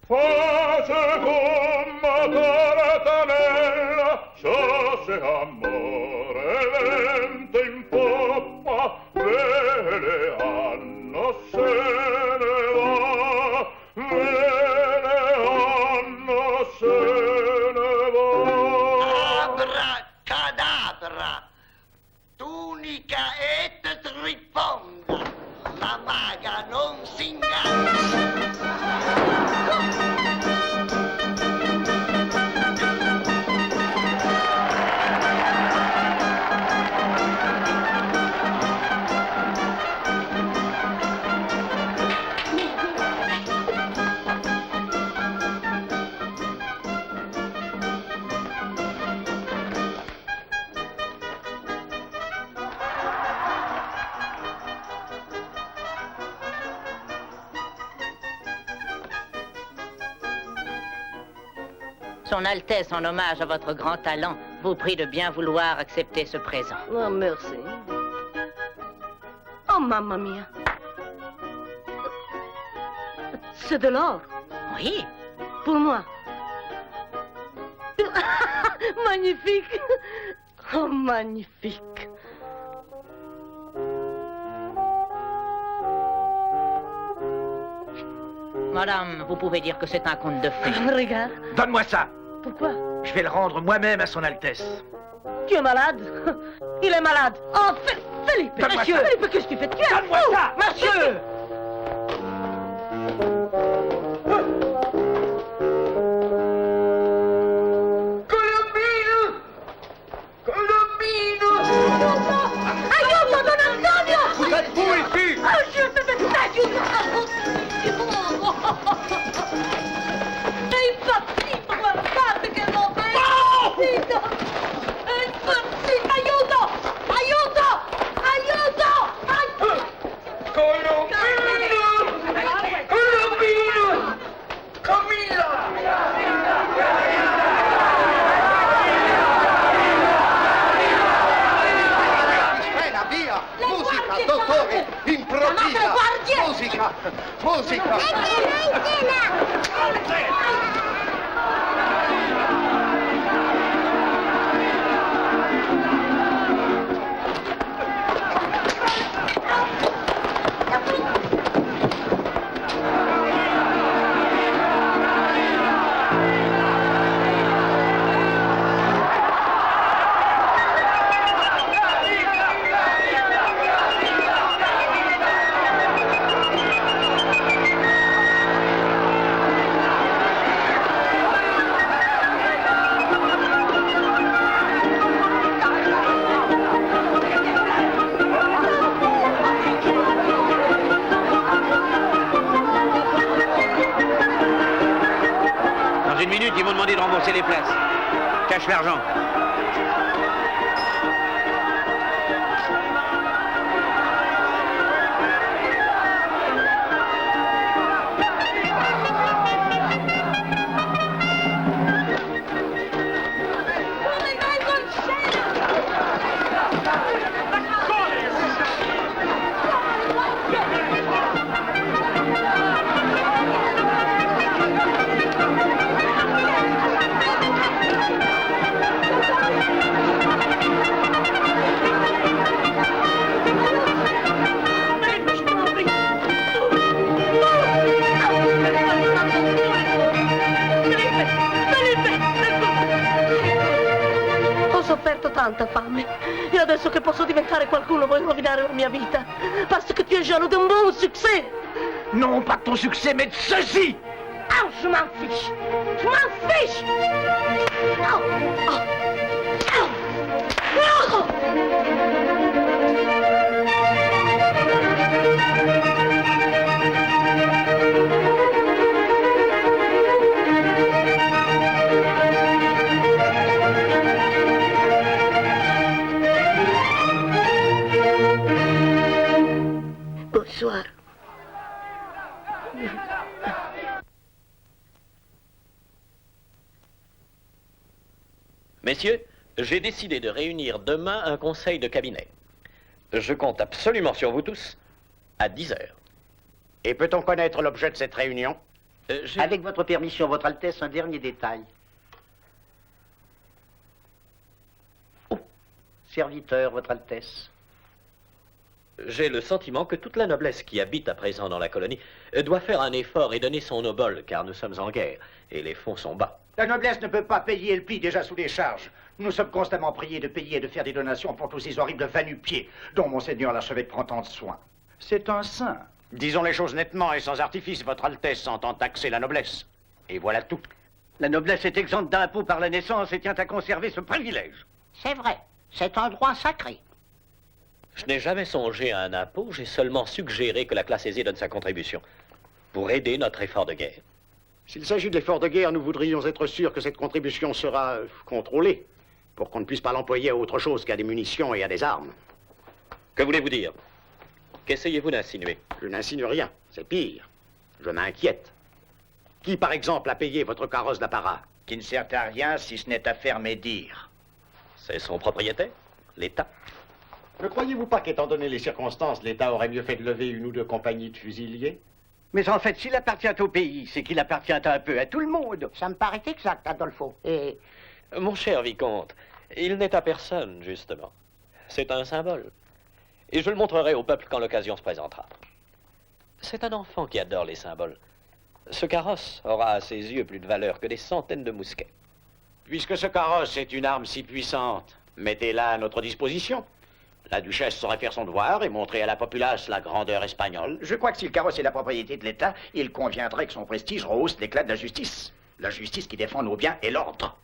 P: Pace con Mataranella, sciose amore, vento in poppa, vele anno se ne va, vele anno se ne va.
O: Abracadabra, tunica et trifonda, la maga non si inganna.
A: Son Altesse, en hommage à votre grand talent, vous prie de bien vouloir accepter ce présent.
I: Oh, merci. Oh, mamma mia. C'est de l'or.
A: Oui.
I: Pour moi. Magnifique. Oh, magnifique.
A: Madame, vous pouvez dire que c'est un conte de fées.
I: Regarde.
G: Donne-moi ça.
I: Pourquoi?
G: Je vais le rendre moi-même à son Altesse.
I: Tu es malade? Il est malade. Oh, Philippe!
G: Donne-moi
I: Monsieur!
G: ça.
I: Philippe, qu'est-ce que tu fais? Tu es
G: Donne-moi
I: fou!
G: ça.
I: Monsieur!
O: Colombino! Colombino!
I: Aiuto, Don Antonio!
C: Vous êtes fous ici!
I: Aiuto, aiuto! È impazzito, guardate che roba! È impazzito! È impazzito! Aiuto! Aiuto! Aiuto!
O: Colombino! Colombino! Camilla!
C: Frena, via! Musica, dottore! Improvvisa! Musica! Musica!
K: Dans une minute, ils m'ont demandé de rembourser les places. Cache l'argent.
I: Ho sofferto tanta fame e adesso che posso diventare qualcuno vuoi rovinare la mia vita parce que tu es jaloux d'un bon succès.
G: Non, pas de ton succès, mais de ceci.
I: Ah, je m'en fiche. Je m'en fiche. Oh, oh. Oh. Oh.
E: Messieurs, j'ai décidé de réunir demain un conseil de cabinet. Je compte absolument sur vous tous à 10 heures.
K: Et peut-on connaître l'objet de cette réunion?
D: Avec votre permission, Votre Altesse, un dernier détail. Oh, serviteur, Votre Altesse.
E: J'ai le sentiment que toute la noblesse qui habite à présent dans la colonie doit faire un effort et donner son obol, car nous sommes en guerre et les fonds sont bas.
D: La noblesse ne peut pas payer le pli déjà sous les charges. Nous sommes constamment priés de payer et de faire des donations pour tous ces horribles va-nu-pieds dont Monseigneur l'archevêque prend tant de soin. C'est un saint.
K: Disons les choses nettement et sans artifice, Votre Altesse entend taxer la noblesse. Et voilà tout.
N: La noblesse est exempte d'impôts par la naissance et tient à conserver ce privilège.
J: C'est vrai, c'est un droit sacré.
E: Je n'ai jamais songé à un impôt, j'ai seulement suggéré que la classe aisée donne sa contribution pour aider notre effort de guerre.
K: S'il s'agit de l'effort de guerre, nous voudrions être sûrs que cette contribution sera contrôlée, pour qu'on ne puisse pas l'employer à autre chose qu'à des munitions et à des armes.
E: Que voulez-vous dire? Qu'essayez-vous d'insinuer?
K: Je n'insinue rien, c'est pire. Je m'inquiète. Qui, par exemple, a payé votre carrosse d'apparat?
D: Qui ne sert à rien si ce n'est à faire médire.
E: C'est son propriétaire, l'État.
K: Ne croyez-vous pas qu'étant donné les circonstances, l'État aurait mieux fait de lever une ou deux compagnies de fusiliers?
N: Mais en fait, s'il appartient au pays, c'est qu'il appartient un peu à tout le monde.
J: Ça me paraît exact, Adolfo. Et
E: Mon cher vicomte, il n'est à personne, justement. C'est un symbole. Et je le montrerai au peuple quand l'occasion se présentera. C'est un enfant qui adore les symboles. Ce carrosse aura à ses yeux plus de valeur que des centaines de mousquets.
K: Puisque ce carrosse est une arme si puissante, mettez-la à notre disposition. La duchesse saurait faire son devoir et montrer à la populace la grandeur espagnole.
D: Je crois que si le carrosse est la propriété de l'État, il conviendrait que son prestige rehausse l'éclat de la justice. La justice qui défend nos biens et l'ordre.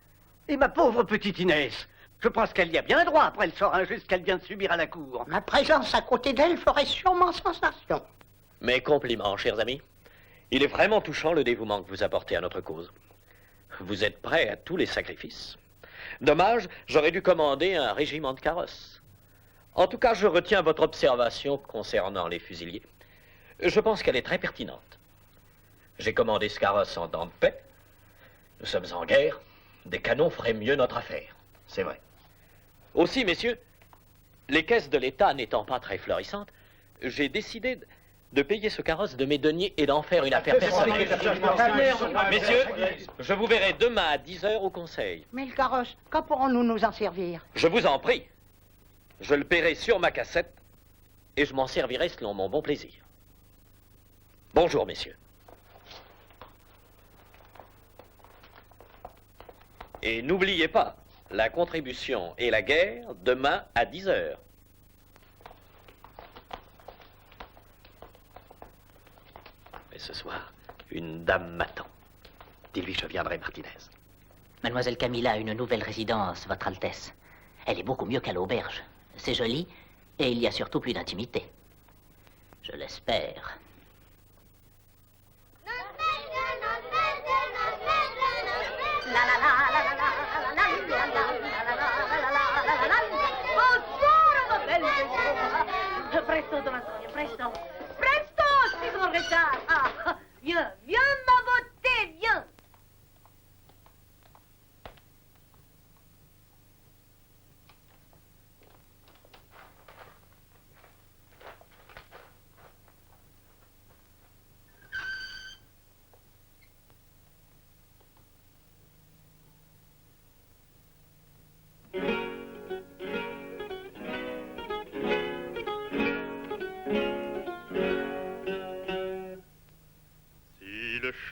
N: Et ma pauvre petite Inès, je pense qu'elle y a bien droit après le sort injuste qu'elle vient de subir à la cour.
J: ma présence à côté d'elle ferait sûrement sensation.
E: Mes compliments, chers amis. Il est vraiment touchant le dévouement que vous apportez à notre cause. Vous êtes prêts à tous les sacrifices. Dommage, j'aurais dû commander un régiment de carrosses. En tout cas, je retiens votre observation concernant les fusiliers. Je pense qu'elle est très pertinente. J'ai commandé ce carrosse en temps de paix. Nous sommes en guerre. Des canons feraient mieux notre affaire. C'est vrai. Aussi, messieurs, les caisses de l'État n'étant pas très florissantes, j'ai décidé de payer ce carrosse de mes deniers et d'en faire une affaire personnelle. Messieurs, je vous verrai demain à 10 heures au conseil.
J: Mais le carrosse, quand pourrons-nous nous en servir?
E: Je vous en prie. Je le paierai sur ma cassette et je m'en servirai selon mon bon plaisir. Bonjour, messieurs. Et n'oubliez pas, la contribution et la guerre, demain à 10 heures. Mais ce soir, une dame m'attend. Dis-lui, je viendrai, Martinez.
A: Mademoiselle Camilla a une nouvelle résidence, Votre Altesse. Elle est beaucoup mieux qu'à l'auberge. C'est joli, et il y a surtout plus d'intimité. Je l'espère.
I: Presto, Don Antonio, presto. Presto, Signor Richard. Ah, viens, viens, ma beauté, viens.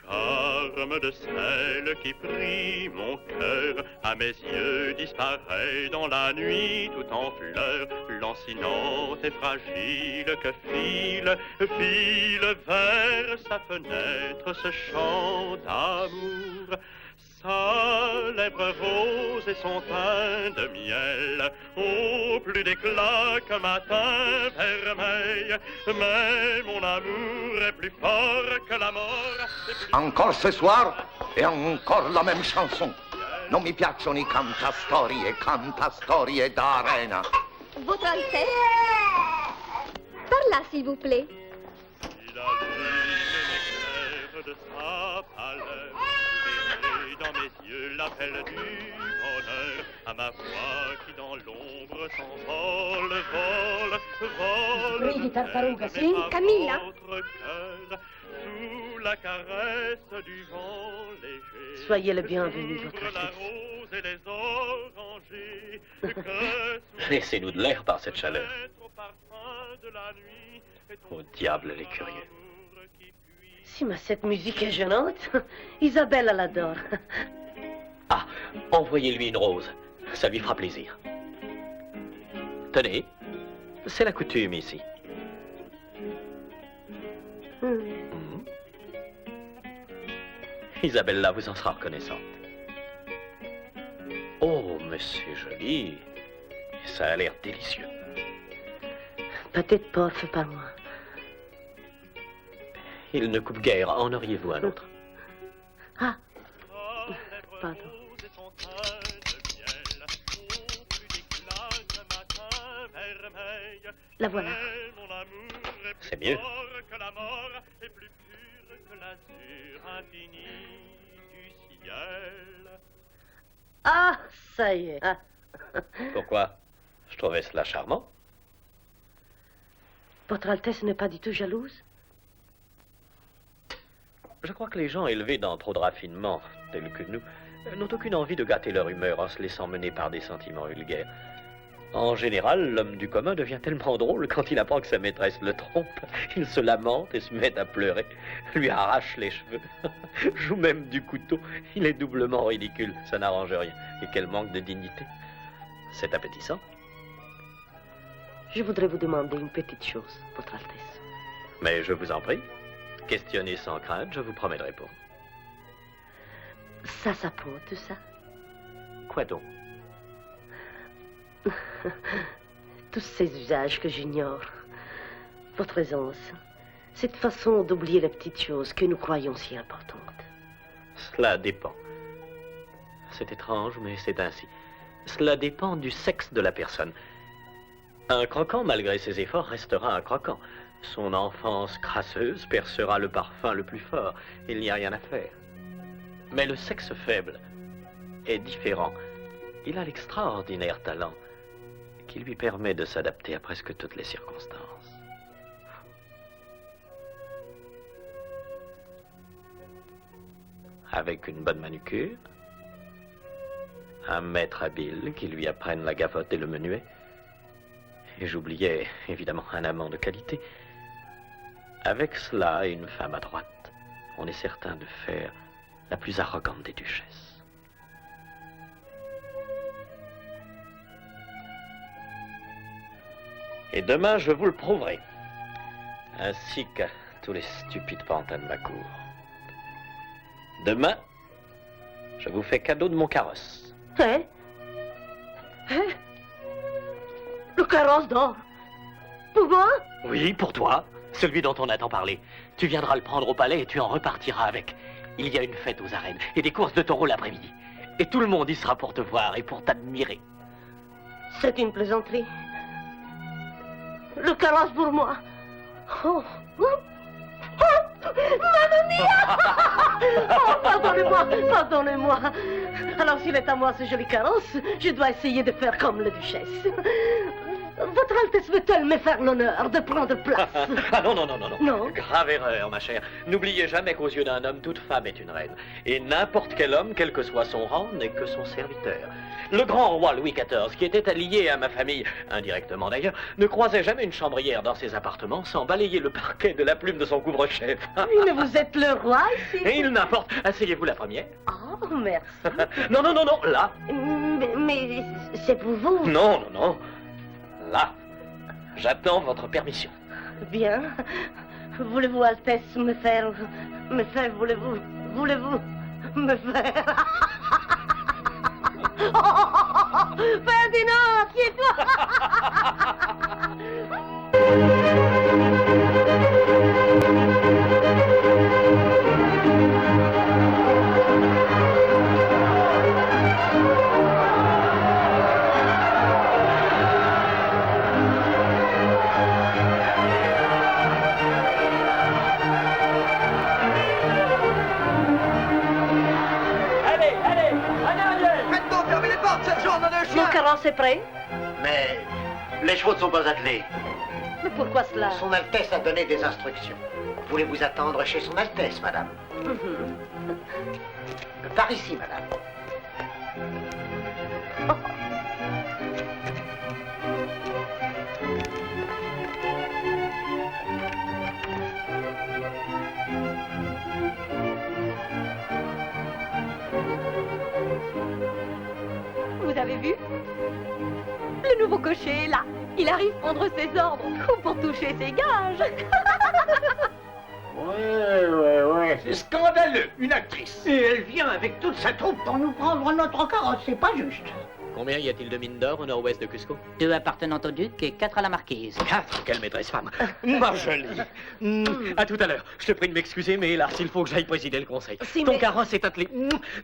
P: Charme de celle qui prit mon cœur à mes yeux disparaît dans la nuit tout en fleurs, lancinante et fragile que file vers sa fenêtre ce chant d'amour. Sa lèvre rose et son teint de miel ont plus d'éclat qu'un matin vermeil. Mais mon amour est plus fort que la mort.
C: Encore ce soir, et encore la même chanson. Non mi piacciono i cantastorie d'arena.
L: Votre Altesse. Par là, s'il vous plaît.
P: Si la lune m'éclaire de sa pâleur, dans mes yeux l'appel du bonheur, à ma voix qui dans l'ombre s'envole, vole.
F: Ridi, tartaruga,
P: Mais
F: sì?
P: pas
F: Camilla?
P: votre cœur, sous la caresse du vent léger.
I: Soyez le bienvenu, votre
P: La
I: Altesse.
P: rose et les orangers, que
E: Laissez-nous de l'air par cette chaleur.
P: au parfum de la nuit,
E: Au diable, les curieux.
I: Si, mais cette musique est gênante. Isabelle l'adore.
E: Ah, envoyez-lui une rose. Ça lui fera plaisir. Tenez, c'est la coutume ici. Mhm. Isabella vous en sera reconnaissante. Oh, mais c'est joli. Ça a l'air délicieux.
I: Peut-être pas fait par moi.
E: Il ne coupe guère. En auriez-vous un autre?
I: Ah, pardon. La voilà.
E: C'est mieux.
P: que la mort est plus pure que l'azur infini du ciel.
I: Ah, ça y est. Ah.
E: Pourquoi? Je trouvais cela charmant.
I: Votre Altesse n'est pas du tout jalouse?
E: Je crois que les gens élevés dans trop de raffinement, tels que nous, n'ont aucune envie de gâter leur humeur en se laissant mener par des sentiments vulgaires. En général, l'homme du commun devient tellement drôle quand il apprend que sa maîtresse le trompe. Il se lamente et se met à pleurer, lui arrache les cheveux, joue même du couteau. Il est doublement ridicule, ça n'arrange rien. Et quel manque de dignité. C'est appétissant.
I: Je voudrais vous demander une petite chose, votre Altesse.
E: Mais je vous en prie, questionnez sans crainte, je vous promets de répondre.
I: Ça s'apprend, tout ça?
E: Quoi donc?
I: Tous ces usages que j'ignore. Votre aisance. Cette façon d'oublier les petites choses que nous croyons si importantes.
E: Cela dépend. C'est étrange, mais c'est ainsi. Cela dépend du sexe de la personne. Un croquant, malgré ses efforts, restera un croquant. Son enfance crasseuse percera le parfum le plus fort. Il n'y a rien à faire. Mais le sexe faible est différent. Il a l'extraordinaire talent qui lui permet de s'adapter à presque toutes les circonstances. Avec une bonne manucure, un maître habile qui lui apprenne la gavotte et le menuet, et j'oubliais évidemment un amant de qualité. Avec cela et une femme adroite, on est certain de faire la plus arrogante des duchesses. Et demain, je vous le prouverai, ainsi qu'à tous les stupides pantins de ma cour. Demain, je vous fais cadeau de mon carrosse.
I: Hein? Hein? Le carrosse d'or? Pour moi?
E: Oui, pour toi, celui dont on a tant parlé. Tu viendras le prendre au palais et tu en repartiras avec. Il y a une fête aux arènes et des courses de taureaux l'après-midi. Et tout le monde y sera pour te voir et pour t'admirer.
I: C'est une plaisanterie. Le carrosse pour moi. Oh, oh, oh, Mamma mia! Oh, pardonnez-moi, pardonnez-moi. Alors, s'il est à moi ce joli carrosse, je dois essayer de faire comme la duchesse. Votre Altesse veut-elle me faire l'honneur de prendre place?
E: Ah non, non, non, non, non.
I: Non?
E: Grave erreur, ma chère. N'oubliez jamais qu'aux yeux d'un homme, toute femme est une reine. Et n'importe quel homme, quel que soit son rang, n'est que son serviteur. Le grand roi Louis XIV, qui était allié à ma famille, indirectement d'ailleurs, ne croisait jamais une chambrière dans ses appartements sans balayer le parquet de la plume de son couvre-chef.
I: Oui, mais vous êtes le roi ici.
E: Et il n'importe. Asseyez-vous la première.
I: Oh, merci.
E: Non, non, non, non, là.
I: Mais c'est pour vous.
E: Non, non, non. Là. J'attends votre permission.
I: Bien. Voulez-vous, Altesse, me faire, voulez-vous me faire... Oh, Ferdinand, assieds-toi.
B: Maintenant, fermez les porte, cette journée de chien!
I: Mon carrosse est prêt?
D: Mais les chevaux ne sont pas attelés.
I: Mais pourquoi cela?
D: Son Altesse a donné des instructions. Voulez-vous attendre chez Son Altesse, madame? Par ici, madame.
L: Vous avez vu? Le nouveau cocher est là. Il arrive prendre ses ordres ou pour toucher ses gages.
D: Ouais. C'est scandaleux, une actrice.
J: Et elle vient avec toute sa troupe pour nous prendre notre carrosse, c'est pas juste.
E: Combien y a-t-il de mines d'or au nord-ouest de Cusco?
A: 2 appartenant au duc et 4 à la marquise.
E: 4? Quelle maîtresse femme! Ma jolie! À tout à l'heure. Je te prie de m'excuser, mais hélas, il faut que j'aille présider le conseil.
A: Si,
E: Ton
A: mais-
E: carrosse est attelé.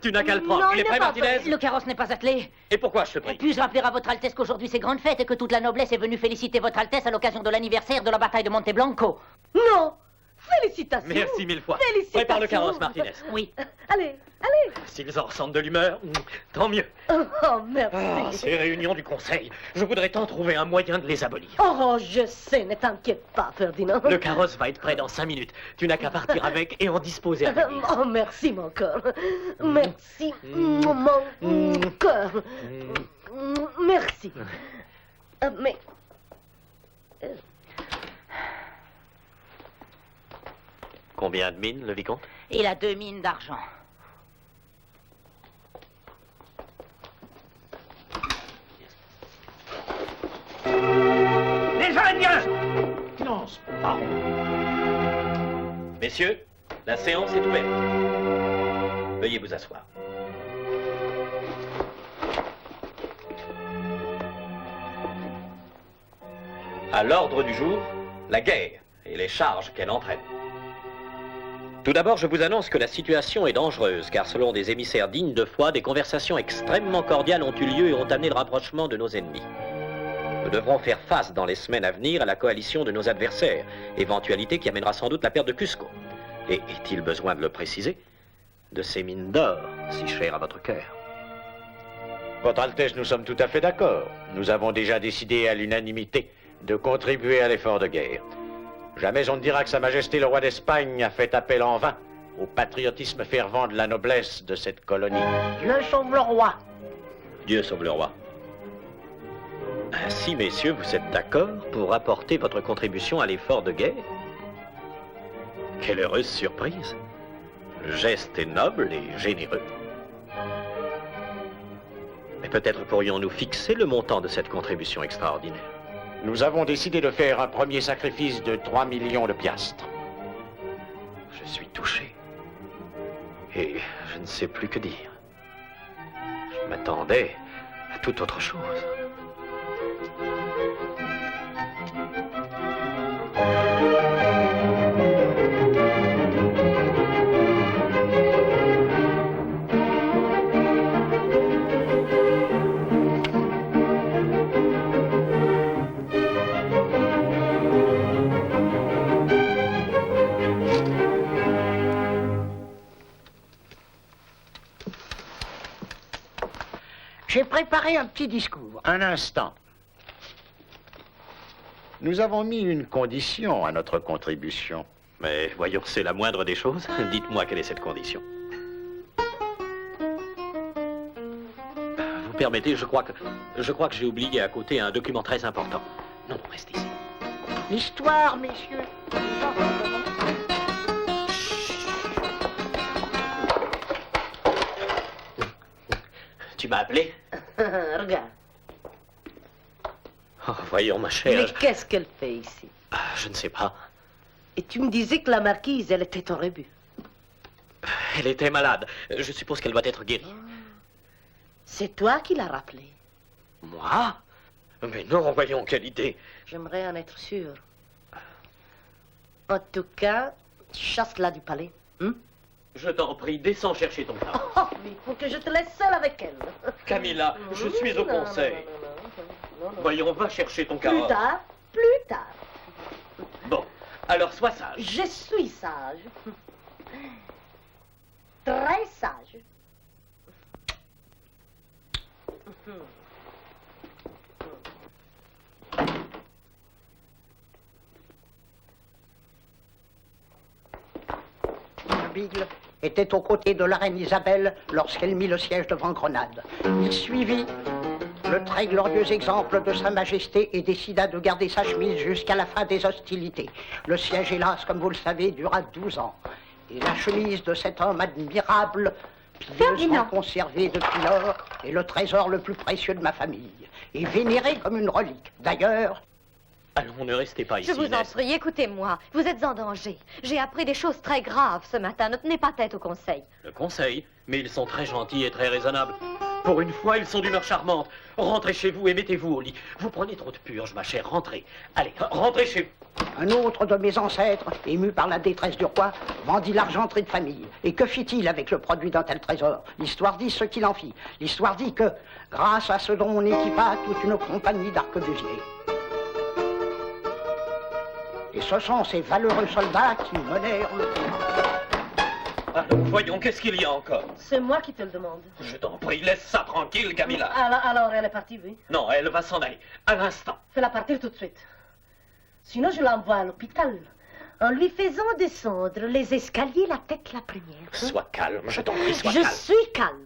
E: Tu n'as qu'à le prendre.
A: Non,
E: Il est prêt,
A: pas
E: Martinez?
A: Le carrosse n'est pas attelé.
E: Et pourquoi, je te prie?
A: Puis-je rappeler à votre Altesse qu'aujourd'hui c'est grande fête et que toute la noblesse est venue féliciter votre Altesse à l'occasion de l'anniversaire de la bataille de Monteblanco?
I: Non! Félicitations!
E: Merci 1000 fois.
I: Félicitations!
E: Prépare le carrosse, Martinez.
A: Oui.
I: Allez!
E: S'ils en ressentent de l'humeur, tant mieux.
I: Oh, merci!
E: Ah, ces réunions du conseil, je voudrais tant trouver un moyen de les abolir.
I: Oh, je sais, ne t'inquiète pas, Ferdinand.
E: Le carrosse va être prêt dans 5 minutes. Tu n'as qu'à partir avec et en disposer avec.
I: Oh, merci, mon cœur. Merci, mon cœur. Merci. Mais...
E: Combien de mines, le vicomte?
A: Il a 2 mines d'argent.
B: Les Indiens! Non, c'est pas bon.
E: Messieurs, la séance est ouverte. Veuillez vous asseoir. À l'ordre du jour, la guerre et les charges qu'elle entraîne. Tout d'abord, je vous annonce que la situation est dangereuse, car selon des émissaires dignes de foi, des conversations extrêmement cordiales ont eu lieu et ont amené le rapprochement de nos ennemis. Nous devrons faire face dans les semaines à venir à la coalition de nos adversaires, éventualité qui amènera sans doute la perte de Cusco. Et est-il besoin de le préciser? De ces mines d'or, si chères à votre cœur.
D: Votre Altesse, nous sommes tout à fait d'accord. Nous avons déjà décidé à l'unanimité de contribuer à l'effort de guerre. Jamais on ne dira que Sa Majesté le roi d'Espagne a fait appel en vain au patriotisme fervent de la noblesse de cette colonie.
J: Dieu sauve le roi.
E: Dieu sauve le roi. Ainsi, messieurs, vous êtes d'accord pour apporter votre contribution à l'effort de guerre? Quelle heureuse surprise! Le geste est noble et généreux. Mais peut-être pourrions-nous fixer le montant de cette contribution extraordinaire?
D: Nous avons décidé de faire un premier sacrifice de 3 millions de piastres.
E: Je suis touché. Et je ne sais plus que dire. Je m'attendais à toute autre chose.
J: J'ai préparé un petit discours.
D: Un instant. Nous avons mis une condition à notre contribution.
E: Mais voyons, c'est la moindre des choses. Dites-moi quelle est cette condition. Vous permettez, je crois que j'ai oublié à côté un document très important. Non, non, reste ici.
J: L'histoire, messieurs.
E: Tu m'as appelé?
I: Regarde.
E: Oh, voyons, ma chère.
I: Mais qu'est-ce qu'elle fait ici?
E: Je ne sais pas.
I: Et tu me disais que la marquise, elle était au rebut.
E: Elle était malade. Je suppose qu'elle doit être guérie.
I: C'est toi qui l'as rappelé.
E: Moi? Mais non, voyons, quelle idée.
I: J'aimerais en être sûr. En tout cas, chasse-la du palais.
E: Je t'en prie, descends chercher ton carrosse.
I: Oh, mais il faut que je te laisse seule avec elle.
E: Camilla, je suis au conseil. Voyons, va chercher ton carrosse.
I: Plus tard, plus tard.
E: Bon, alors sois sage.
I: Je suis sage. Très sage.
J: Bigle était aux côtés de la reine Isabelle lorsqu'elle mit le siège devant Grenade. Il suivit le très glorieux exemple de Sa Majesté et décida de garder sa chemise jusqu'à la fin des hostilités. Le siège, hélas, comme vous le savez, dura 12 ans. Et la chemise de cet homme admirable, pieusement conservée depuis lors, est le trésor le plus précieux de ma famille, et vénéré comme une relique. D'ailleurs...
E: Allons, ne restez pas ici,
L: Je vous en
E: Inès.
L: prie, écoutez-moi. Vous êtes en danger. J'ai appris des choses très graves ce matin. Ne tenez pas tête au conseil.
E: Le conseil? Mais ils sont très gentils et très raisonnables. Pour une fois, ils sont d'humeur charmante. Rentrez chez vous et mettez-vous au lit. Vous prenez trop de purge, ma chère. Rentrez. Allez, rentrez chez vous.
J: Un autre de mes ancêtres, ému par la détresse du roi, vendit l'argenterie de famille. Et que fit-il avec le produit d'un tel trésor? L'histoire dit ce qu'il en fit. L'histoire dit que, grâce à ce dont on équipa toute une compagnie d'arquebusiers. Et ce sont ces valeureux soldats qui menèrent le combat.
E: Alors, voyons, qu'est-ce qu'il y a encore?
I: C'est moi qui te le demande.
E: Je t'en prie, laisse ça tranquille, Camilla.
I: Alors, elle est partie, oui.
E: Non, elle va s'en aller. À l'instant.
I: Fais-la partir tout de suite. Sinon, je l'envoie à l'hôpital. En lui faisant descendre les escaliers la tête la première.
E: Sois calme, je t'en prie, sois
I: Je
E: calme.
I: suis calme.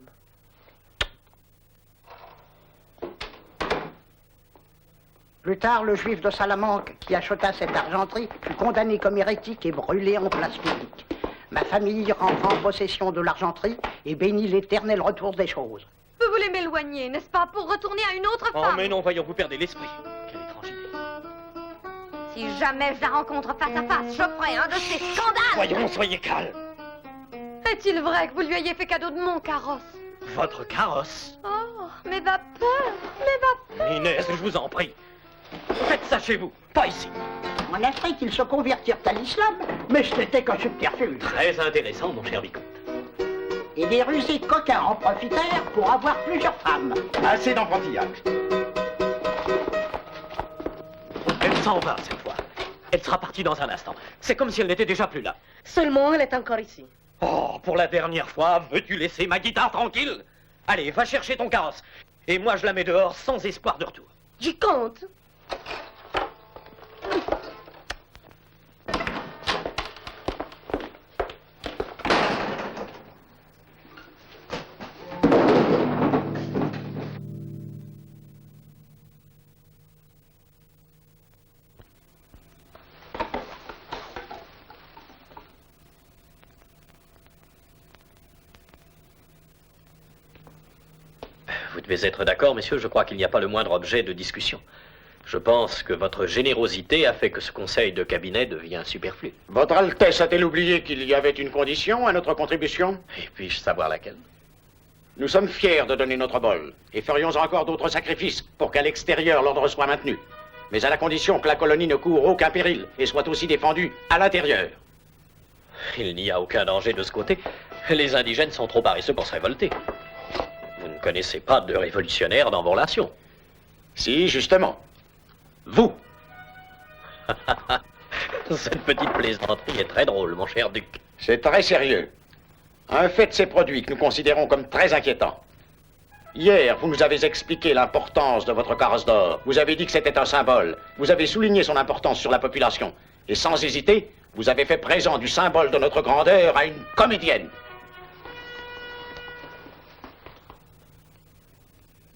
J: Plus tard, le juif de Salamanque, qui acheta cette argenterie, fut condamné comme hérétique et brûlé en place publique. Ma famille rentra en possession de l'argenterie et bénit l'éternel retour des choses.
L: Vous voulez m'éloigner, n'est-ce pas, pour retourner à une autre
E: Oh,
L: femme?
E: mais non, voyons, vous perdez l'esprit. Quelle étrange idée.
L: Si jamais je la rencontre face à face, je ferai un de ces scandales.
E: Voyons, soyez calme.
L: Est-il vrai que vous lui ayez fait cadeau de mon carrosse?
E: Votre carrosse?
L: Oh, mes vapeurs, mes vapeurs.
E: Inès, je vous en prie. Faites ça chez vous, pas ici.
J: En Afrique, ils se convertirent à l'islam, mais ce n'était qu'un subterfuge.
E: Très intéressant, mon cher vicomte.
J: Et des rusés coquins en profitèrent pour avoir plusieurs femmes.
K: Assez d'enfantillage.
E: Elle s'en va, cette fois. Elle sera partie dans un instant. C'est comme si elle n'était déjà plus là.
I: Seulement, elle est encore ici.
E: Oh, pour la dernière fois, veux-tu laisser ma guitare tranquille? Allez, va chercher ton carrosse. Et moi, je la mets dehors sans espoir de retour.
I: J'y compte.
E: Vous devez être d'accord, messieurs, je crois qu'il n'y a pas le moindre objet de discussion. Je pense que votre générosité a fait que ce conseil de cabinet devient superflu.
D: Votre Altesse a-t-elle oublié qu'il y avait une condition à notre contribution?
E: Et puis-je savoir laquelle?
D: Nous sommes fiers de donner notre bol, et ferions encore d'autres sacrifices pour qu'à l'extérieur l'ordre soit maintenu. Mais à la condition que la colonie ne court aucun péril et soit aussi défendue à l'intérieur.
E: Il n'y a aucun danger de ce côté. Les indigènes sont trop paresseux pour se révolter. Vous ne connaissez pas de révolutionnaires dans vos relations.
D: Si, justement. Vous.
E: Cette petite plaisanterie est très drôle, mon cher duc.
D: C'est très sérieux. Un fait de ces produits que nous considérons comme très inquiétants. Hier, vous nous avez expliqué l'importance de votre carrosse d'or. Vous avez dit que c'était un symbole. Vous avez souligné son importance sur la population. Et sans hésiter, vous avez fait présent du symbole de notre grandeur à une comédienne.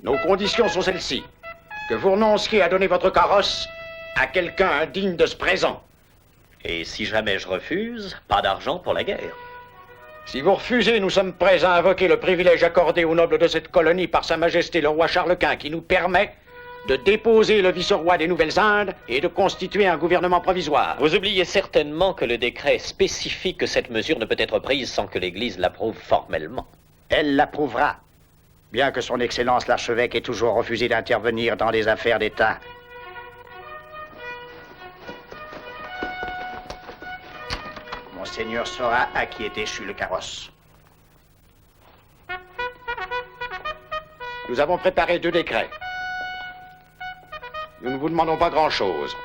D: Nos conditions sont celles-ci. Que vous renonciez à donner votre carrosse à quelqu'un indigne de ce présent.
E: Et si jamais je refuse, pas d'argent pour la guerre.
D: Si vous refusez, nous sommes prêts à invoquer le privilège accordé aux nobles de cette colonie par Sa Majesté le roi Charles Quint, qui nous permet de déposer le vice-roi des Nouvelles-Indes et de constituer un gouvernement provisoire.
E: Vous oubliez certainement que le décret spécifie que cette mesure ne peut être prise sans que l'Église l'approuve formellement.
J: Elle l'approuvera, bien que son Excellence l'archevêque ait toujours refusé d'intervenir dans les affaires d'État. Monseigneur saura à qui est échu le carrosse.
D: Nous avons préparé 2 décrets. Nous ne vous demandons pas grand-chose.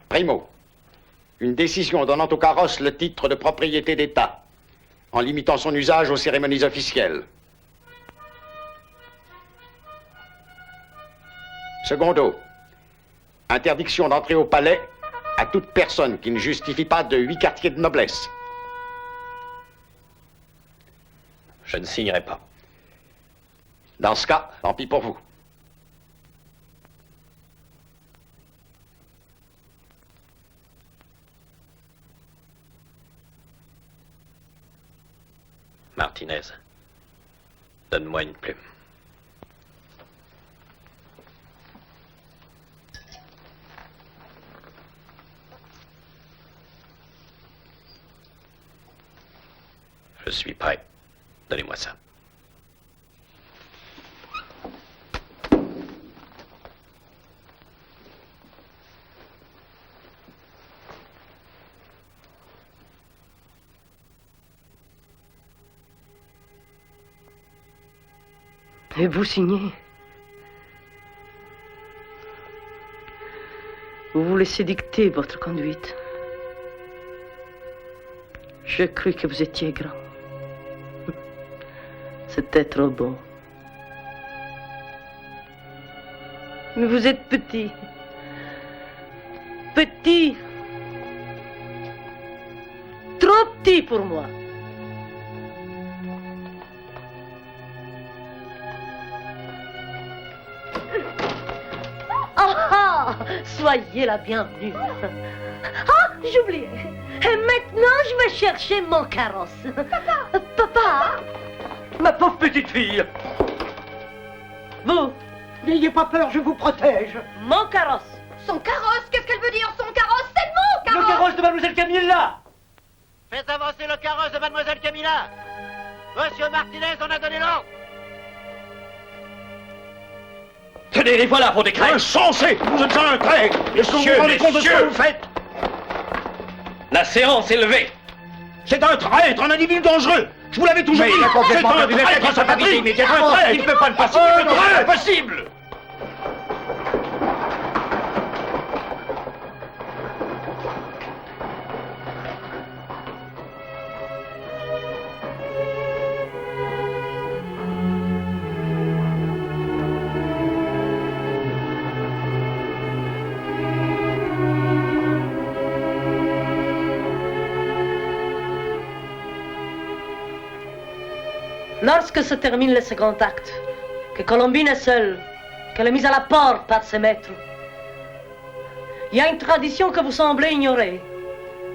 D: Primo, une décision donnant au carrosse le titre de propriété d'État, en limitant son usage aux cérémonies officielles. Secondo, interdiction d'entrer au palais à toute personne qui ne justifie pas de 8 quartiers de noblesse.
E: Je ne signerai pas.
D: Dans ce cas, tant pis pour vous.
E: Martinez, donne-moi une plume. Je suis prêt. Donnez-moi ça.
I: Et vous signez. Vous vous laissez dicter votre conduite. J'ai cru que vous étiez grand. C'était trop beau. Mais vous êtes petit. Petit. Trop petit pour moi. Soyez la bienvenue. Ah, j'oubliais. Et maintenant, je vais chercher mon carrosse. Papa. Papa.
B: Ma pauvre petite fille.
I: Vous.
J: N'ayez pas peur, je vous protège.
I: Mon carrosse.
L: Son carrosse? Qu'est-ce qu'elle veut dire? Son carrosse, c'est mon carrosse!
B: Le carrosse de Mademoiselle Camilla.
K: Faites avancer le carrosse de Mademoiselle Camilla. Monsieur Martinez en a donné l'ordre.
B: Tenez, les voilà pour des crêpes.
C: Insensé! Vous êtes un trait! Est-ce que vous vous rendez compte de ce que vous faites?
B: La séance est levée.
C: C'est un traître, un individu dangereux! Je vous l'avais toujours dit! C'est un traître à sa patrie!
B: Mais un traître! Il ne peut pas le passer!
C: Un traître!
B: Impossible!
I: Lorsque se termine le second acte, que Colombine est seule, qu'elle est mise à la porte par ses maîtres, il y a une tradition que vous semblez ignorer.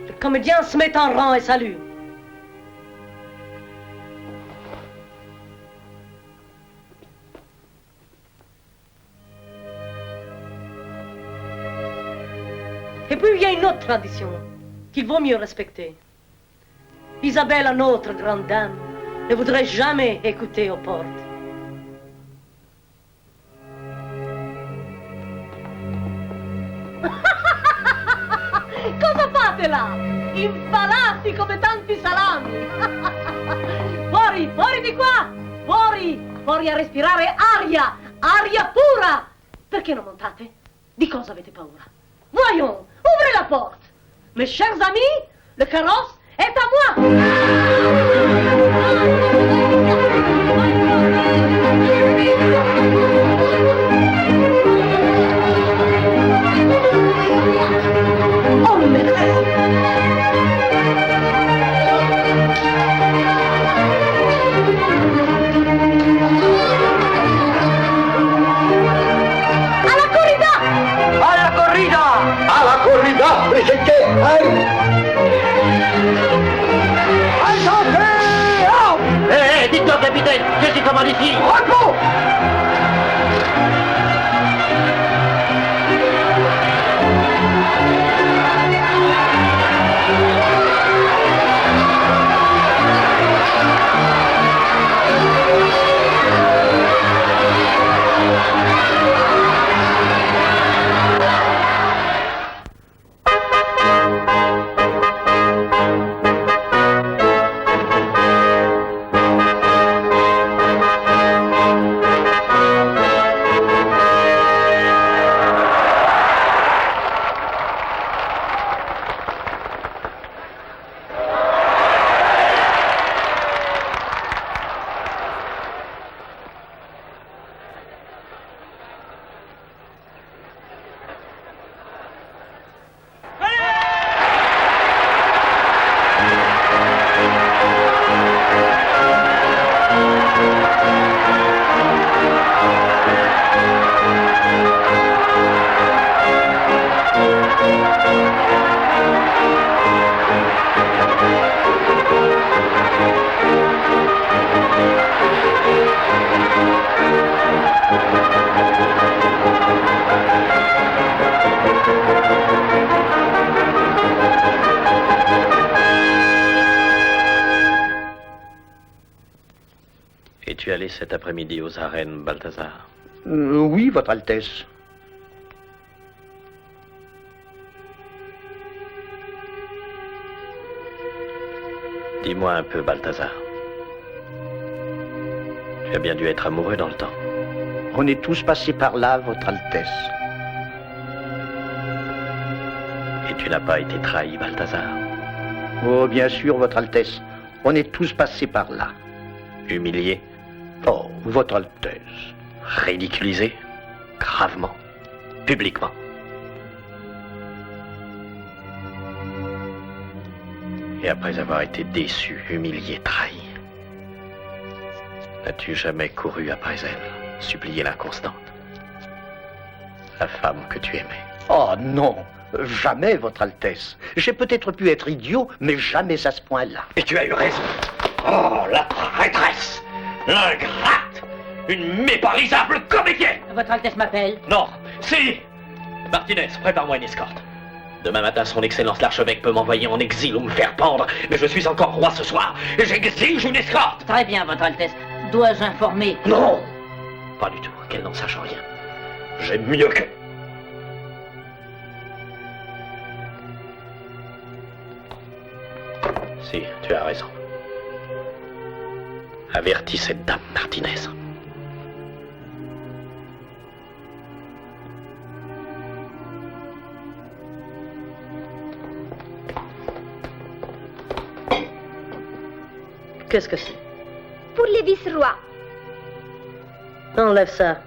I: Le comédien se met en rang et salue. Et puis il y a une autre tradition qu'il vaut mieux respecter. Isabelle, notre grande dame, ne voudrait jamais écouter aux portes. Cosa fate là? Impalati come tanti salami! Fuori, fuori di qua! Fuori, fuori a respirare aria! Aria pura! Perché non montate? Di cosa avete paura? Voyons, ouvrez la porte! Mes chers amis, le carrosse est à moi! Oh, merci! À la corrida!
B: À la corrida!
C: À la corrida! Presente!
K: Dites-donc, capitaine, qu'est-ce qui commande ici?
C: Repos!
E: Es-tu allé cet après-midi aux arènes, Balthazar?
D: Oui, Votre Altesse.
E: Dis-moi un peu, Balthazar. Tu as bien dû être amoureux dans le temps.
D: On est tous passés par là, Votre Altesse.
E: Et tu n'as pas été trahi, Balthazar?
D: Oh, bien sûr, Votre Altesse. On est tous passés par là.
E: Humilié?
D: Oh, Votre Altesse.
E: Ridiculisé? Gravement? Publiquement? Et après avoir été déçu, humilié, trahi, n'as-tu jamais couru après elle, supplié l'inconstante? La femme que tu aimais?
D: Oh non, jamais, Votre Altesse. J'ai peut-être pu être idiot, mais jamais à ce point-là.
B: Et tu as eu raison. Oh, la traîtresse, l'ingrate, une méparisable comédienne.
A: Votre Altesse m'appelle.
B: Non, si.
E: Martinez, prépare-moi une escorte. Demain matin, son Excellence l'archevêque peut m'envoyer en exil ou me faire pendre, mais je suis encore roi ce soir, et j'exige une escorte.
A: Très bien, Votre Altesse. Dois-je informer?
E: Non, pas du tout, qu'elle n'en sache rien. J'ai mieux que... Si, tu as raison. Avertis cette dame, Martinez.
I: Qu'est-ce que c'est?
Q: Pour les vice-rois.
I: Enlève ça.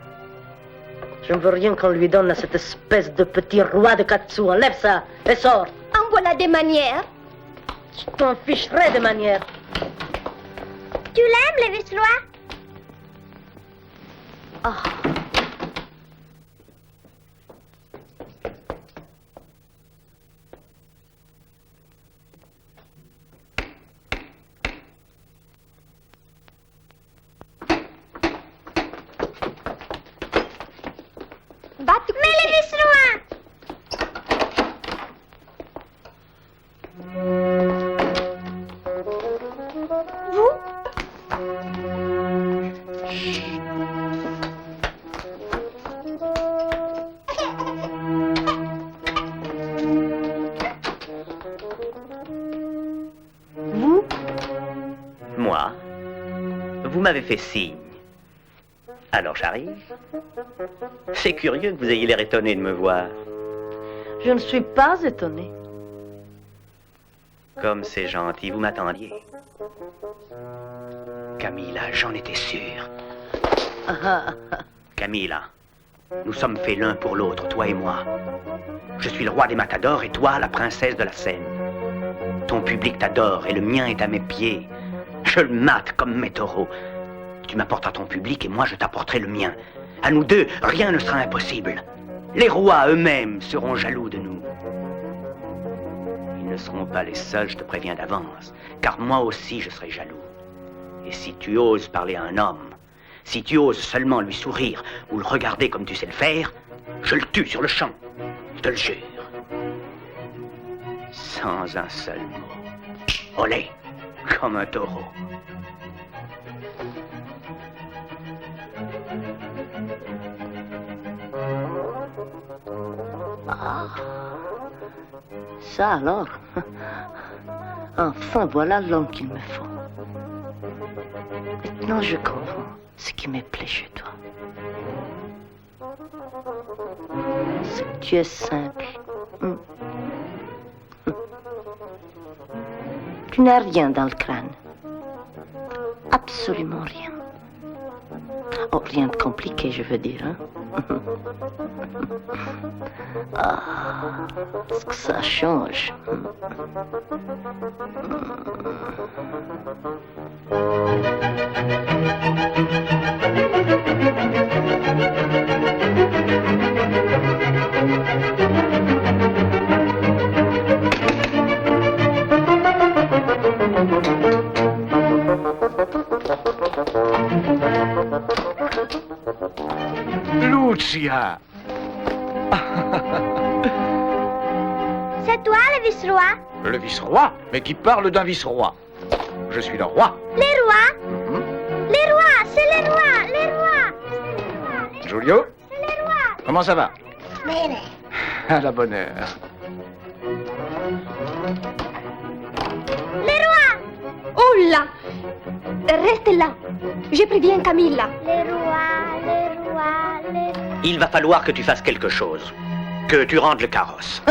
I: Je ne veux rien qu'on lui donne à cette espèce de petit roi de Katsu. Enlève ça et sors.
Q: En voilà des manières.
I: Je t'en ficherai de manière.
Q: Tu l'aimes, les vice-rois?
I: Ah.
Q: Mais les vice-rois!
M: Vous? Moi? Vous m'avez fait signe. Alors j'arrive. C'est curieux que vous ayez l'air étonné de me voir.
I: Je ne suis pas étonnée.
M: Comme c'est gentil, vous m'attendiez. Camilla, j'en étais sûr. Camilla, nous sommes faits l'un pour l'autre, toi et moi. Je suis le roi des matadors et toi, la princesse de la Seine. Ton public t'adore et le mien est à mes pieds. Je le mate comme mes taureaux. Tu m'apporteras ton public et moi je t'apporterai le mien. À nous deux, rien ne sera impossible. Les rois eux-mêmes seront jaloux de nous. Ils ne seront pas les seuls, je te préviens d'avance, car moi aussi je serai jaloux. Et si tu oses parler à un homme, si tu oses seulement lui sourire ou le regarder comme tu sais le faire, je le tue sur le champ, je te le jure. Sans un seul mot. Olé, comme un taureau.
I: Ah. Ça alors. Enfin, voilà l'homme qu'il me faut. Maintenant, je comprends ce qui me plaît chez toi. C'est que tu es simple. Tu n'as rien dans le crâne. Absolument rien. Oh, rien de compliqué, je veux dire, hein? Ah, est-ce que ça change?
D: Lucia!
Q: C'est toi, le vice-roi?
D: Le vice-roi? Mais qui parle d'un vice-roi? Je suis le roi.
Q: Les rois? Les rois,
H: Giulio?
Q: C'est le roi.
H: Comment ça va?
Q: Bene.
H: À la bonne heure.
Q: Le roi.
F: Oh là! Reste là. Je préviens Camilla.
Q: Le roi.
M: Il va falloir que tu fasses quelque chose. Que tu rendes le carrosse.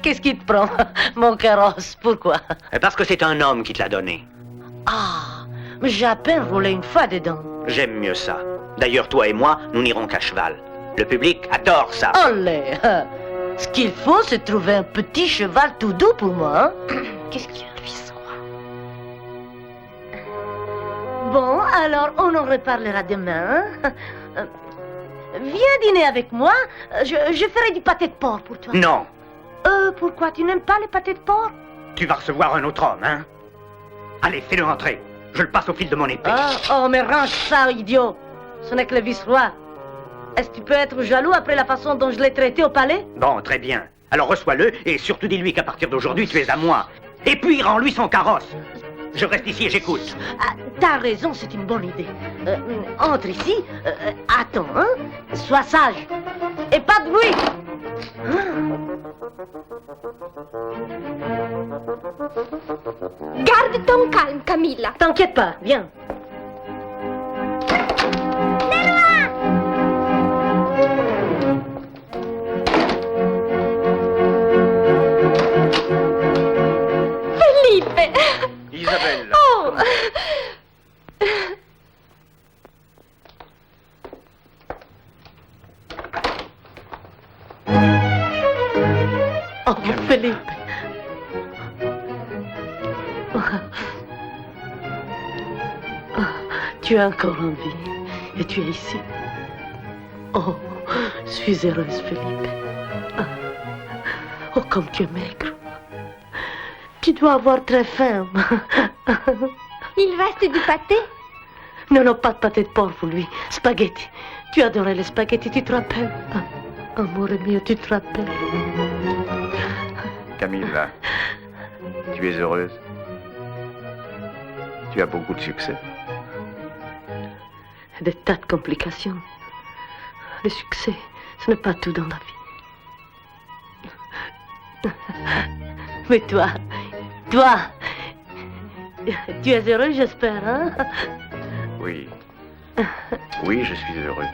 I: Qu'est-ce qui te prend, mon carrosse? Pourquoi?
M: Parce que c'est un homme qui te l'a donné.
I: Ah, mais j'ai à peine roulé une fois dedans.
M: J'aime mieux ça. D'ailleurs, toi et moi, nous n'irons qu'à cheval. Le public adore ça.
I: Allez, ce qu'il faut, c'est trouver un petit cheval tout doux pour moi. Hein? Qu'est-ce qu'il y a, lui, ça? Bon, alors on en reparlera demain. Hein? Viens dîner avec moi. Je ferai du pâté de porc pour toi.
M: Non.
I: Pourquoi tu n'aimes pas les pâtés de porc?
M: Tu vas recevoir un autre homme, hein? Allez, fais-le entrer. Je le passe au fil de mon épée.
I: Oh, mais range ça, idiot. Ce n'est que le vice-roi. Est-ce que tu peux être jaloux après la façon dont je l'ai traité au palais?
M: Bon, très bien. Alors reçois-le et surtout dis-lui qu'à partir d'aujourd'hui, tu es à moi. Et puis, rends-lui son carrosse. Je reste ici et j'écoute.
I: Ah, t'as raison, c'est une bonne idée. Entre ici. Attends, hein? Sois sage. Et pas de bruit.
F: Garde ton calme, Camilla.
I: T'inquiète pas, viens.
F: Felipe.
H: Isabelle.
F: Oh.
I: Oh, Felipe. Tu es encore en vie et tu es ici. Oh, je suis heureuse, Felipe. Oh, comme tu es maigre. Tu dois avoir très faim.
F: Il reste du pâté?
I: Non, non, pas de pâté de porc pour lui. Spaghetti. Tu adorais les spaghettis, tu te rappelles? Amour mio, tu te rappelles?
H: Camilla, tu es heureuse. Tu as beaucoup de succès.
I: Des tas de complications. Le succès, ce n'est pas tout dans la vie. Mais toi, tu es heureux, j'espère, hein?
H: Oui. Oui, je suis heureux.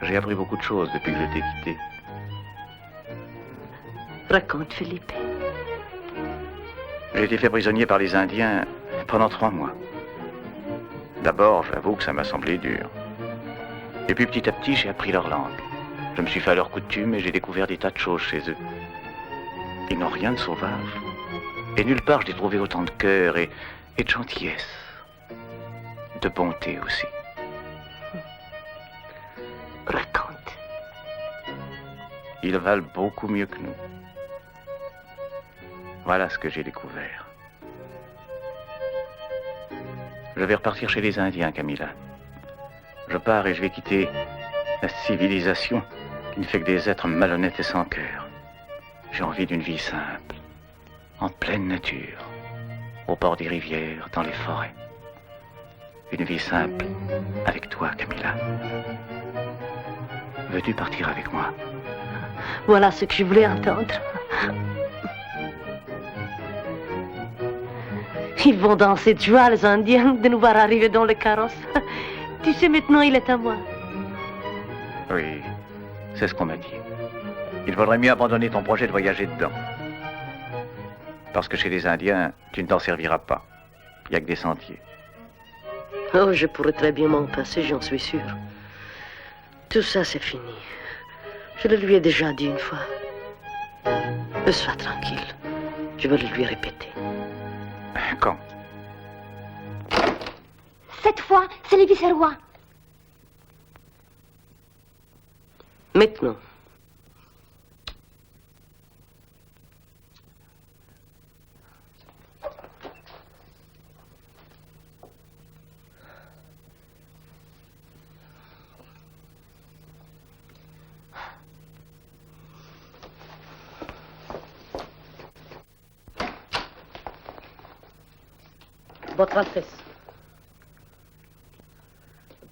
H: J'ai appris beaucoup de choses depuis que je t'ai quitté.
I: Raconte, Felipe.
H: J'ai été fait prisonnier par les Indiens pendant 3 mois. D'abord, j'avoue que ça m'a semblé dur. Et puis petit à petit, j'ai appris leur langue. Je me suis fait à leurs coutumes et j'ai découvert des tas de choses chez eux. Ils n'ont rien de sauvage. Et nulle part, j'ai trouvé autant de cœur et de gentillesse. De bonté aussi.
I: Raconte.
H: Ils valent beaucoup mieux que nous. Voilà ce que j'ai découvert. Je vais repartir chez les Indiens, Camilla. Je pars et je vais quitter la civilisation qui ne fait que des êtres malhonnêtes et sans cœur. J'ai envie d'une vie simple, en pleine nature, au bord des rivières, dans les forêts. Une vie simple avec toi, Camilla. Veux-tu partir avec moi?
I: Voilà ce que je voulais entendre. Ils vont danser de joie, les Indiens, de nous voir arriver dans le carrosse. Tu sais, maintenant, il est à moi.
H: Oui, c'est ce qu'on m'a dit. Il vaudrait mieux abandonner ton projet de voyager dedans. Parce que chez les Indiens, tu ne t'en serviras pas. Il n'y a que des sentiers.
I: Oh, je pourrais très bien m'en passer, j'en suis sûr. Tout ça, c'est fini. Je le lui ai déjà dit une fois. Sois tranquille. Je vais le lui répéter.
H: Quand?
F: Cette fois, c'est le vice-roi.
I: Maintenant. Votre Altesse,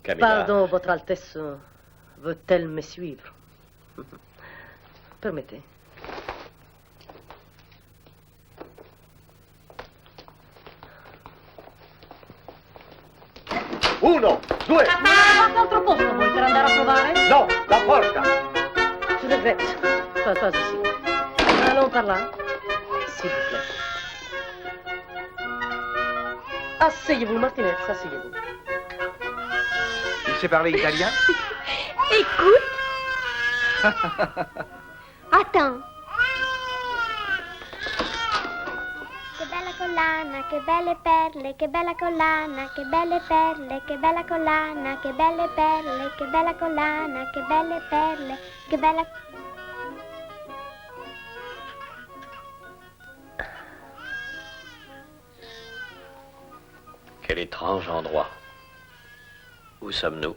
E: Camilla.
I: Pardon, Votre Altesse veut-elle me suivre? Permettez.
C: Uno, due.
I: Ma qualche altro posto vuoi per andare a provare?
C: No, la porta.
I: Je regrette. Pas ici. Allons par là. S'il vous plaît. Asseyez-vous, Martinez, asseyez-vous.
C: Tu sais parler italien?
Q: Écoute. Attends. Che bella collana, che belle perle, che bella collana, che belle perle, che bella collana, che belle perle, che bella collana, che belle perle, che bella...
E: Quel étrange endroit. Où sommes-nous?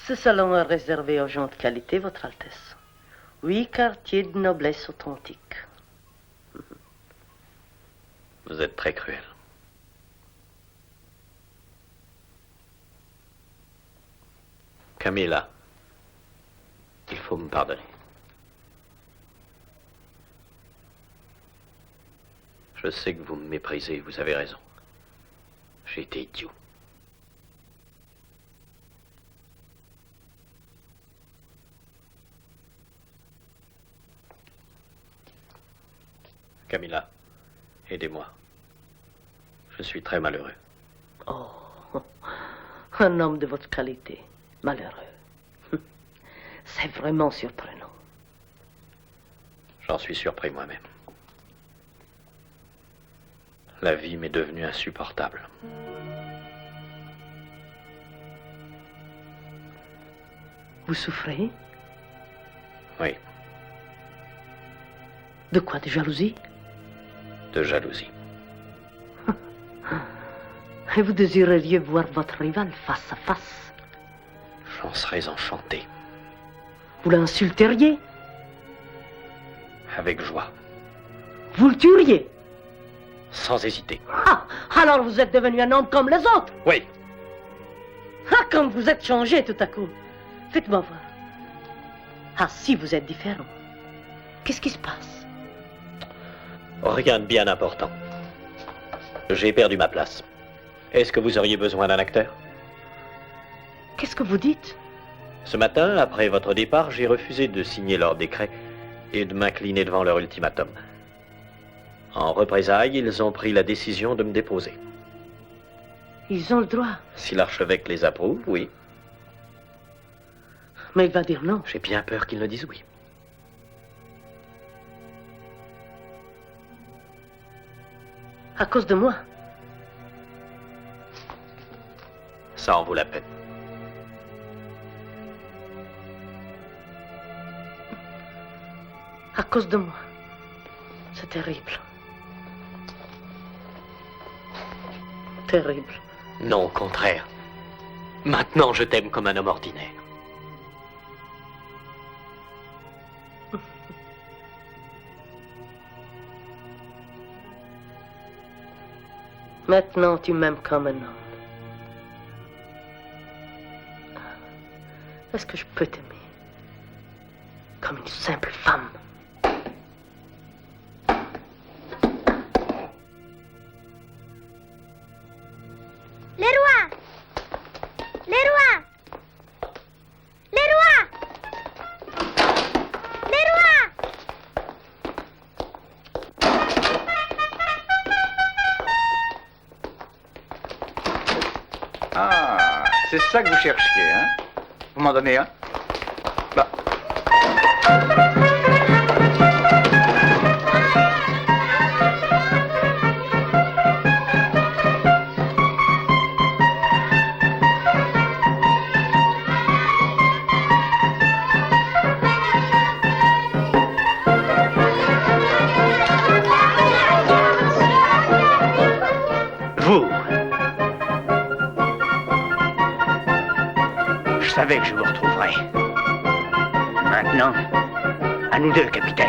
I: Ce salon est réservé aux gens de qualité, Votre Altesse. 8 quartiers de noblesse authentique.
E: Vous êtes très cruel. Camilla, il faut me pardonner. Je sais que vous me méprisez, vous avez raison. J'ai été idiot. Camilla, aidez-moi. Je suis très malheureux.
I: Oh, un homme de votre qualité, malheureux. C'est vraiment surprenant.
E: J'en suis surpris moi-même. La vie m'est devenue insupportable.
I: Vous souffrez?
E: Oui,
I: De quoi? De jalousie?
E: de jalousie.
I: Et vous désireriez voir votre rival face à face?
E: J'en serais enchanté.
I: Vous l'insulteriez?
E: Avec joie.
I: Vous le tueriez?
E: Sans hésiter.
I: Ah, alors vous êtes devenu un homme comme les autres?
E: Oui.
I: Ah, comme vous êtes changé tout à coup. Faites-moi voir. Ah, si vous êtes différent. Qu'est-ce qui se passe?
E: Rien de bien important. J'ai perdu ma place. Est-ce que vous auriez besoin d'un acteur?
I: Qu'est-ce que vous dites?
E: Ce matin, après votre départ, j'ai refusé de signer leur décret et de m'incliner devant leur ultimatum. En représailles, ils ont pris la décision de me déposer.
I: Ils ont le droit.
E: Si l'archevêque les approuve, oui.
I: Mais il va dire non.
E: J'ai bien peur qu'ils ne disent oui.
I: À cause de moi.
E: Ça en vaut la peine.
I: À cause de moi. C'est terrible. Terrible.
E: Non, au contraire. Maintenant, je t'aime comme un homme ordinaire.
I: Maintenant, tu m'aimes comme un homme. Est-ce que je peux t'aimer comme une simple femme?
Q: Les rois! Les rois! Les rois! Les rois!
H: Ah, c'est ça que vous cherchiez, hein? Vous m'en donnez un? Bah.
M: Vous. Je savais que je vous retrouverais. Maintenant, à nous deux, capitaine.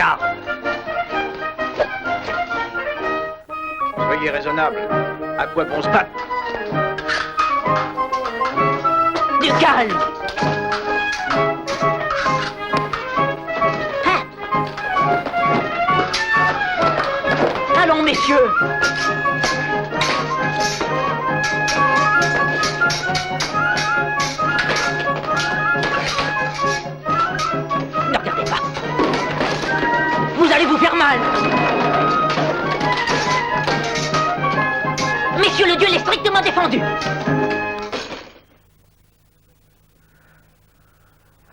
C: là.
K: Soyez raisonnable. À quoi qu'on se batte?
A: Du calme. Allons, messieurs. Ne regardez pas. Vous allez vous faire mal. Messieurs, le duel est strictement défendu.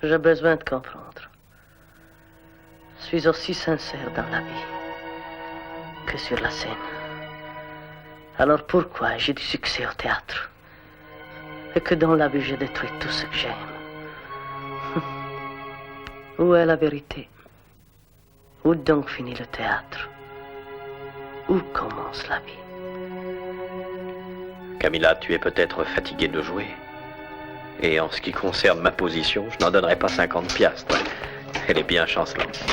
I: J'ai besoin de comprendre. Je suis aussi sincère dans la vie que sur la scène. Alors pourquoi j'ai du succès au théâtre et que dans la vie j'ai détruit tout ce que j'aime? Où est la vérité? Où donc finit le théâtre? Où commence la vie?
E: Camilla, tu es peut-être fatiguée de jouer. Et en ce qui concerne ma position, je n'en donnerai pas 50 piastres. Elle est bien chancelante.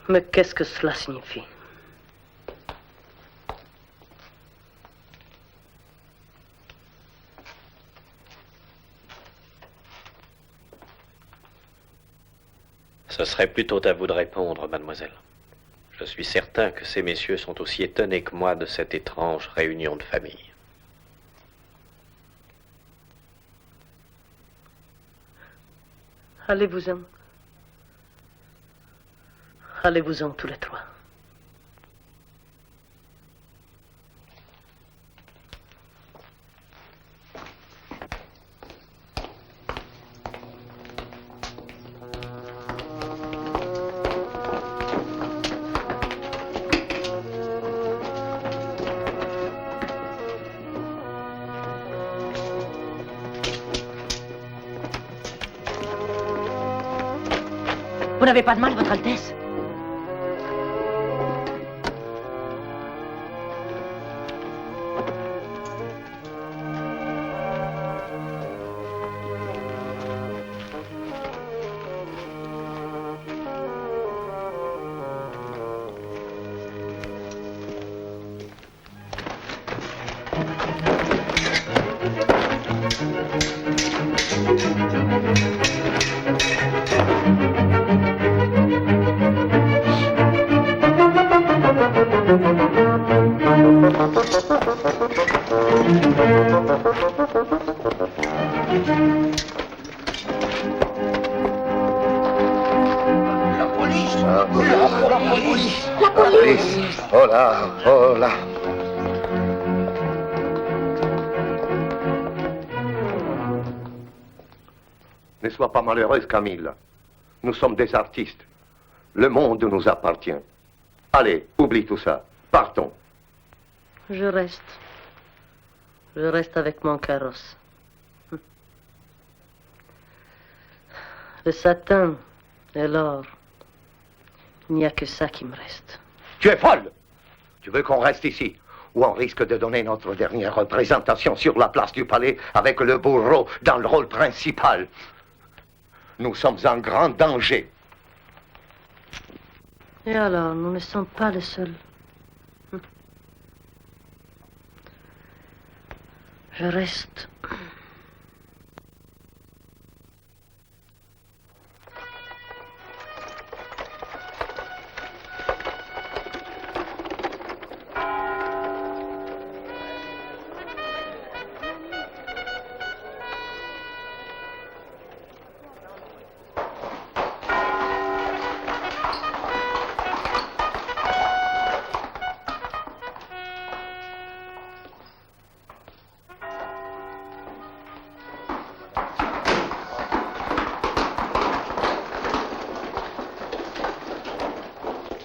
I: Mais qu'est-ce que cela signifie?
E: Ce serait plutôt à vous de répondre, mademoiselle. Je suis certain que ces messieurs sont aussi étonnés que moi de cette étrange réunion de famille.
I: Allez-vous-en. Allez-vous-en tous les trois.
A: Vous n'avez pas de mal, Votre Altesse?
C: Oh là, oh là. Ne sois pas malheureuse, Camille. Nous sommes des artistes. Le monde nous appartient. Allez, oublie tout ça. Partons.
I: Je reste. Je reste avec mon carrosse. Le satin et l'or. Il n'y a que ça qui me reste.
C: Tu es folle! Tu veux qu'on reste ici, ou on risque de donner notre dernière représentation sur la place du palais avec le bourreau dans le rôle principal. Nous sommes en grand danger.
I: Et alors, nous ne sommes pas les seuls. Je reste.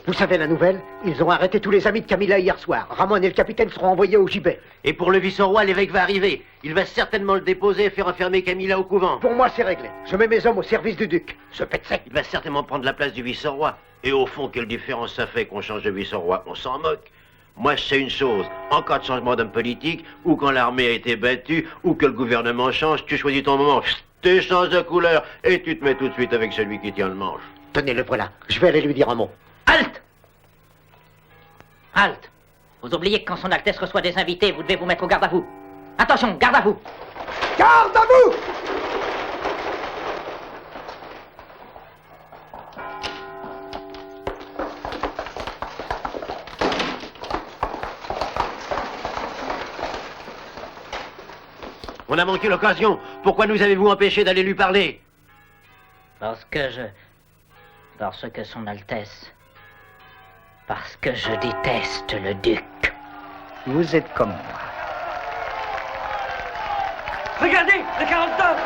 J: Vous savez la nouvelle? Ils ont arrêté tous les amis de Camilla hier soir. Ramon et le capitaine seront envoyés au gibet.
K: Et pour le vice-roi, l'évêque va arriver. Il va certainement le déposer et faire enfermer Camilla au couvent.
J: Pour moi, c'est réglé. Je mets mes hommes au service du duc. Ce pète sec.
K: Il va certainement prendre la place du vice-roi. Et au fond, quelle différence ça fait qu'on change de vice-roi? On s'en moque. Moi, je sais une chose. En cas de changement d'homme politique, ou quand l'armée a été battue, ou que le gouvernement change, tu choisis ton moment. Tu changes de couleur et tu te mets tout de suite avec celui qui tient le manche.
J: Tenez, le voilà. Je vais aller lui dire un mot.
A: Halte! Halte! Vous oubliez que quand son Altesse reçoit des invités, vous devez vous mettre au garde à vous. Attention, garde à vous!
J: Garde à vous!
K: On a manqué l'occasion. Pourquoi nous avez-vous empêché d'aller lui parler?
A: Parce que son Altesse... Parce que je déteste le duc.
M: Vous êtes comme moi.
B: Regardez, le 49!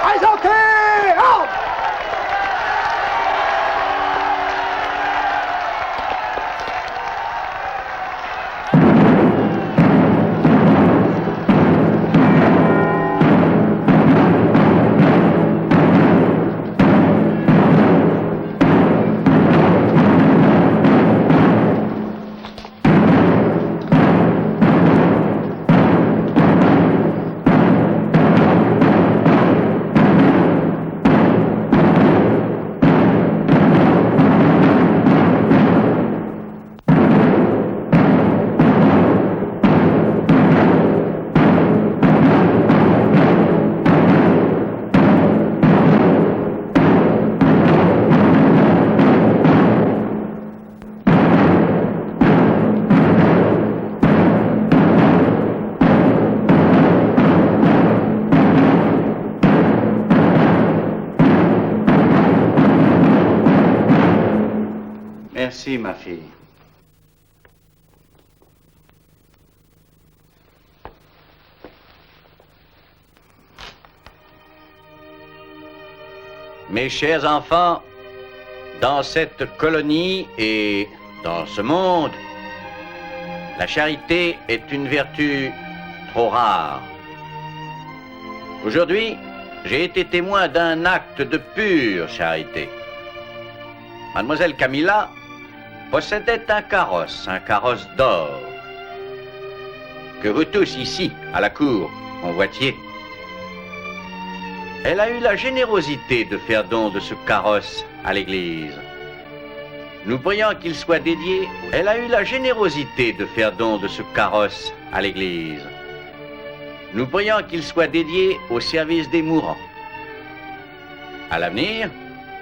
J: Présentez! Ordre!
M: Merci, ma fille. Mes chers enfants, dans cette colonie et dans ce monde, la charité est une vertu trop rare. Aujourd'hui, j'ai été témoin d'un acte de pure charité. Mademoiselle Camilla possédait un carrosse d'or, que vous tous ici, à la cour, convoitiez. Elle a eu la générosité de faire don de ce carrosse à l'Église. Nous prions qu'il soit dédié. Elle a eu la générosité de faire don de ce carrosse à l'Église. Nous prions qu'il soit dédié au service des mourants. À l'avenir,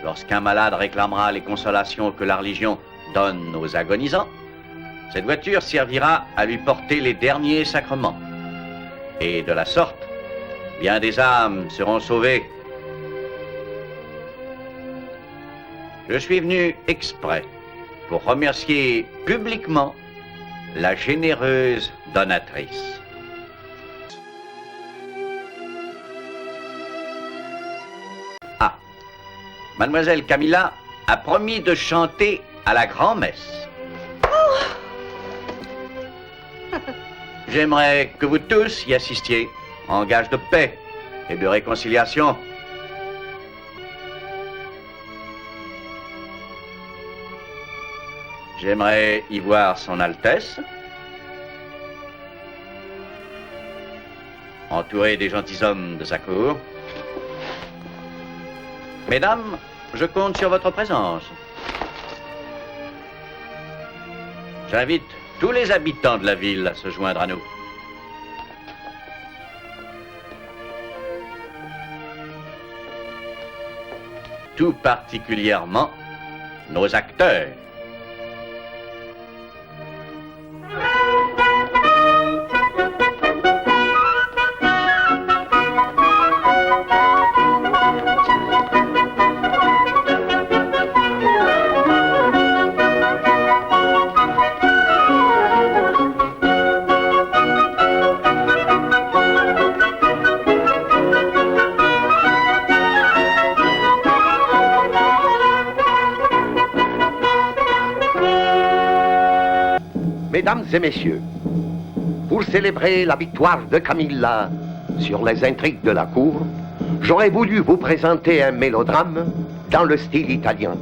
M: lorsqu'un malade réclamera les consolations que la religion donne aux agonisants, cette voiture servira à lui porter les derniers sacrements. Et de la sorte, bien des âmes seront sauvées. Je suis venu exprès pour remercier publiquement la généreuse donatrice. Ah, Mademoiselle Camilla a promis de chanter à la grand-messe. J'aimerais que vous tous y assistiez, en gage de paix et de réconciliation. J'aimerais y voir son Altesse, entouré des gentilshommes de sa cour. Mesdames, je compte sur votre présence. J'invite tous les habitants de la ville à se joindre à nous. Tout particulièrement nos acteurs.
C: Mesdames et messieurs, pour célébrer la victoire de Camilla sur les intrigues de la cour, j'aurais voulu vous présenter un mélodrame dans le style italien.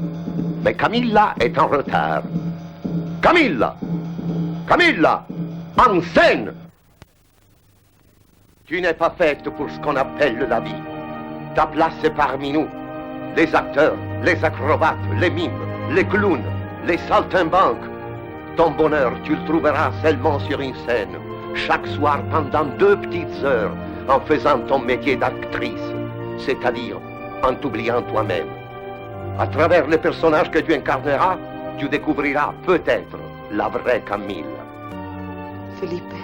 C: Mais Camilla est en retard. Camilla! Camilla! En scène! Tu n'es pas faite pour ce qu'on appelle la vie. Ta place est parmi nous. Les acteurs, les acrobates, les mimes, les clowns, les saltimbanques. Ton bonheur, tu le trouveras seulement sur une scène, chaque soir pendant 2 petites heures, en faisant ton métier d'actrice, c'est-à-dire en t'oubliant toi-même. À travers les personnages que tu incarneras, tu découvriras peut-être la vraie Camille.
I: Felipe,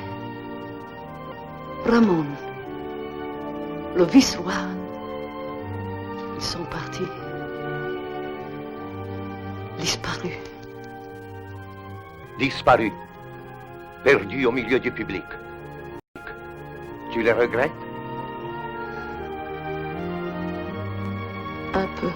I: Ramon, le vice-roi, ils sont partis. Disparus.
C: Disparus. Perdus au milieu du public. Tu les regrettes?
I: Un peu.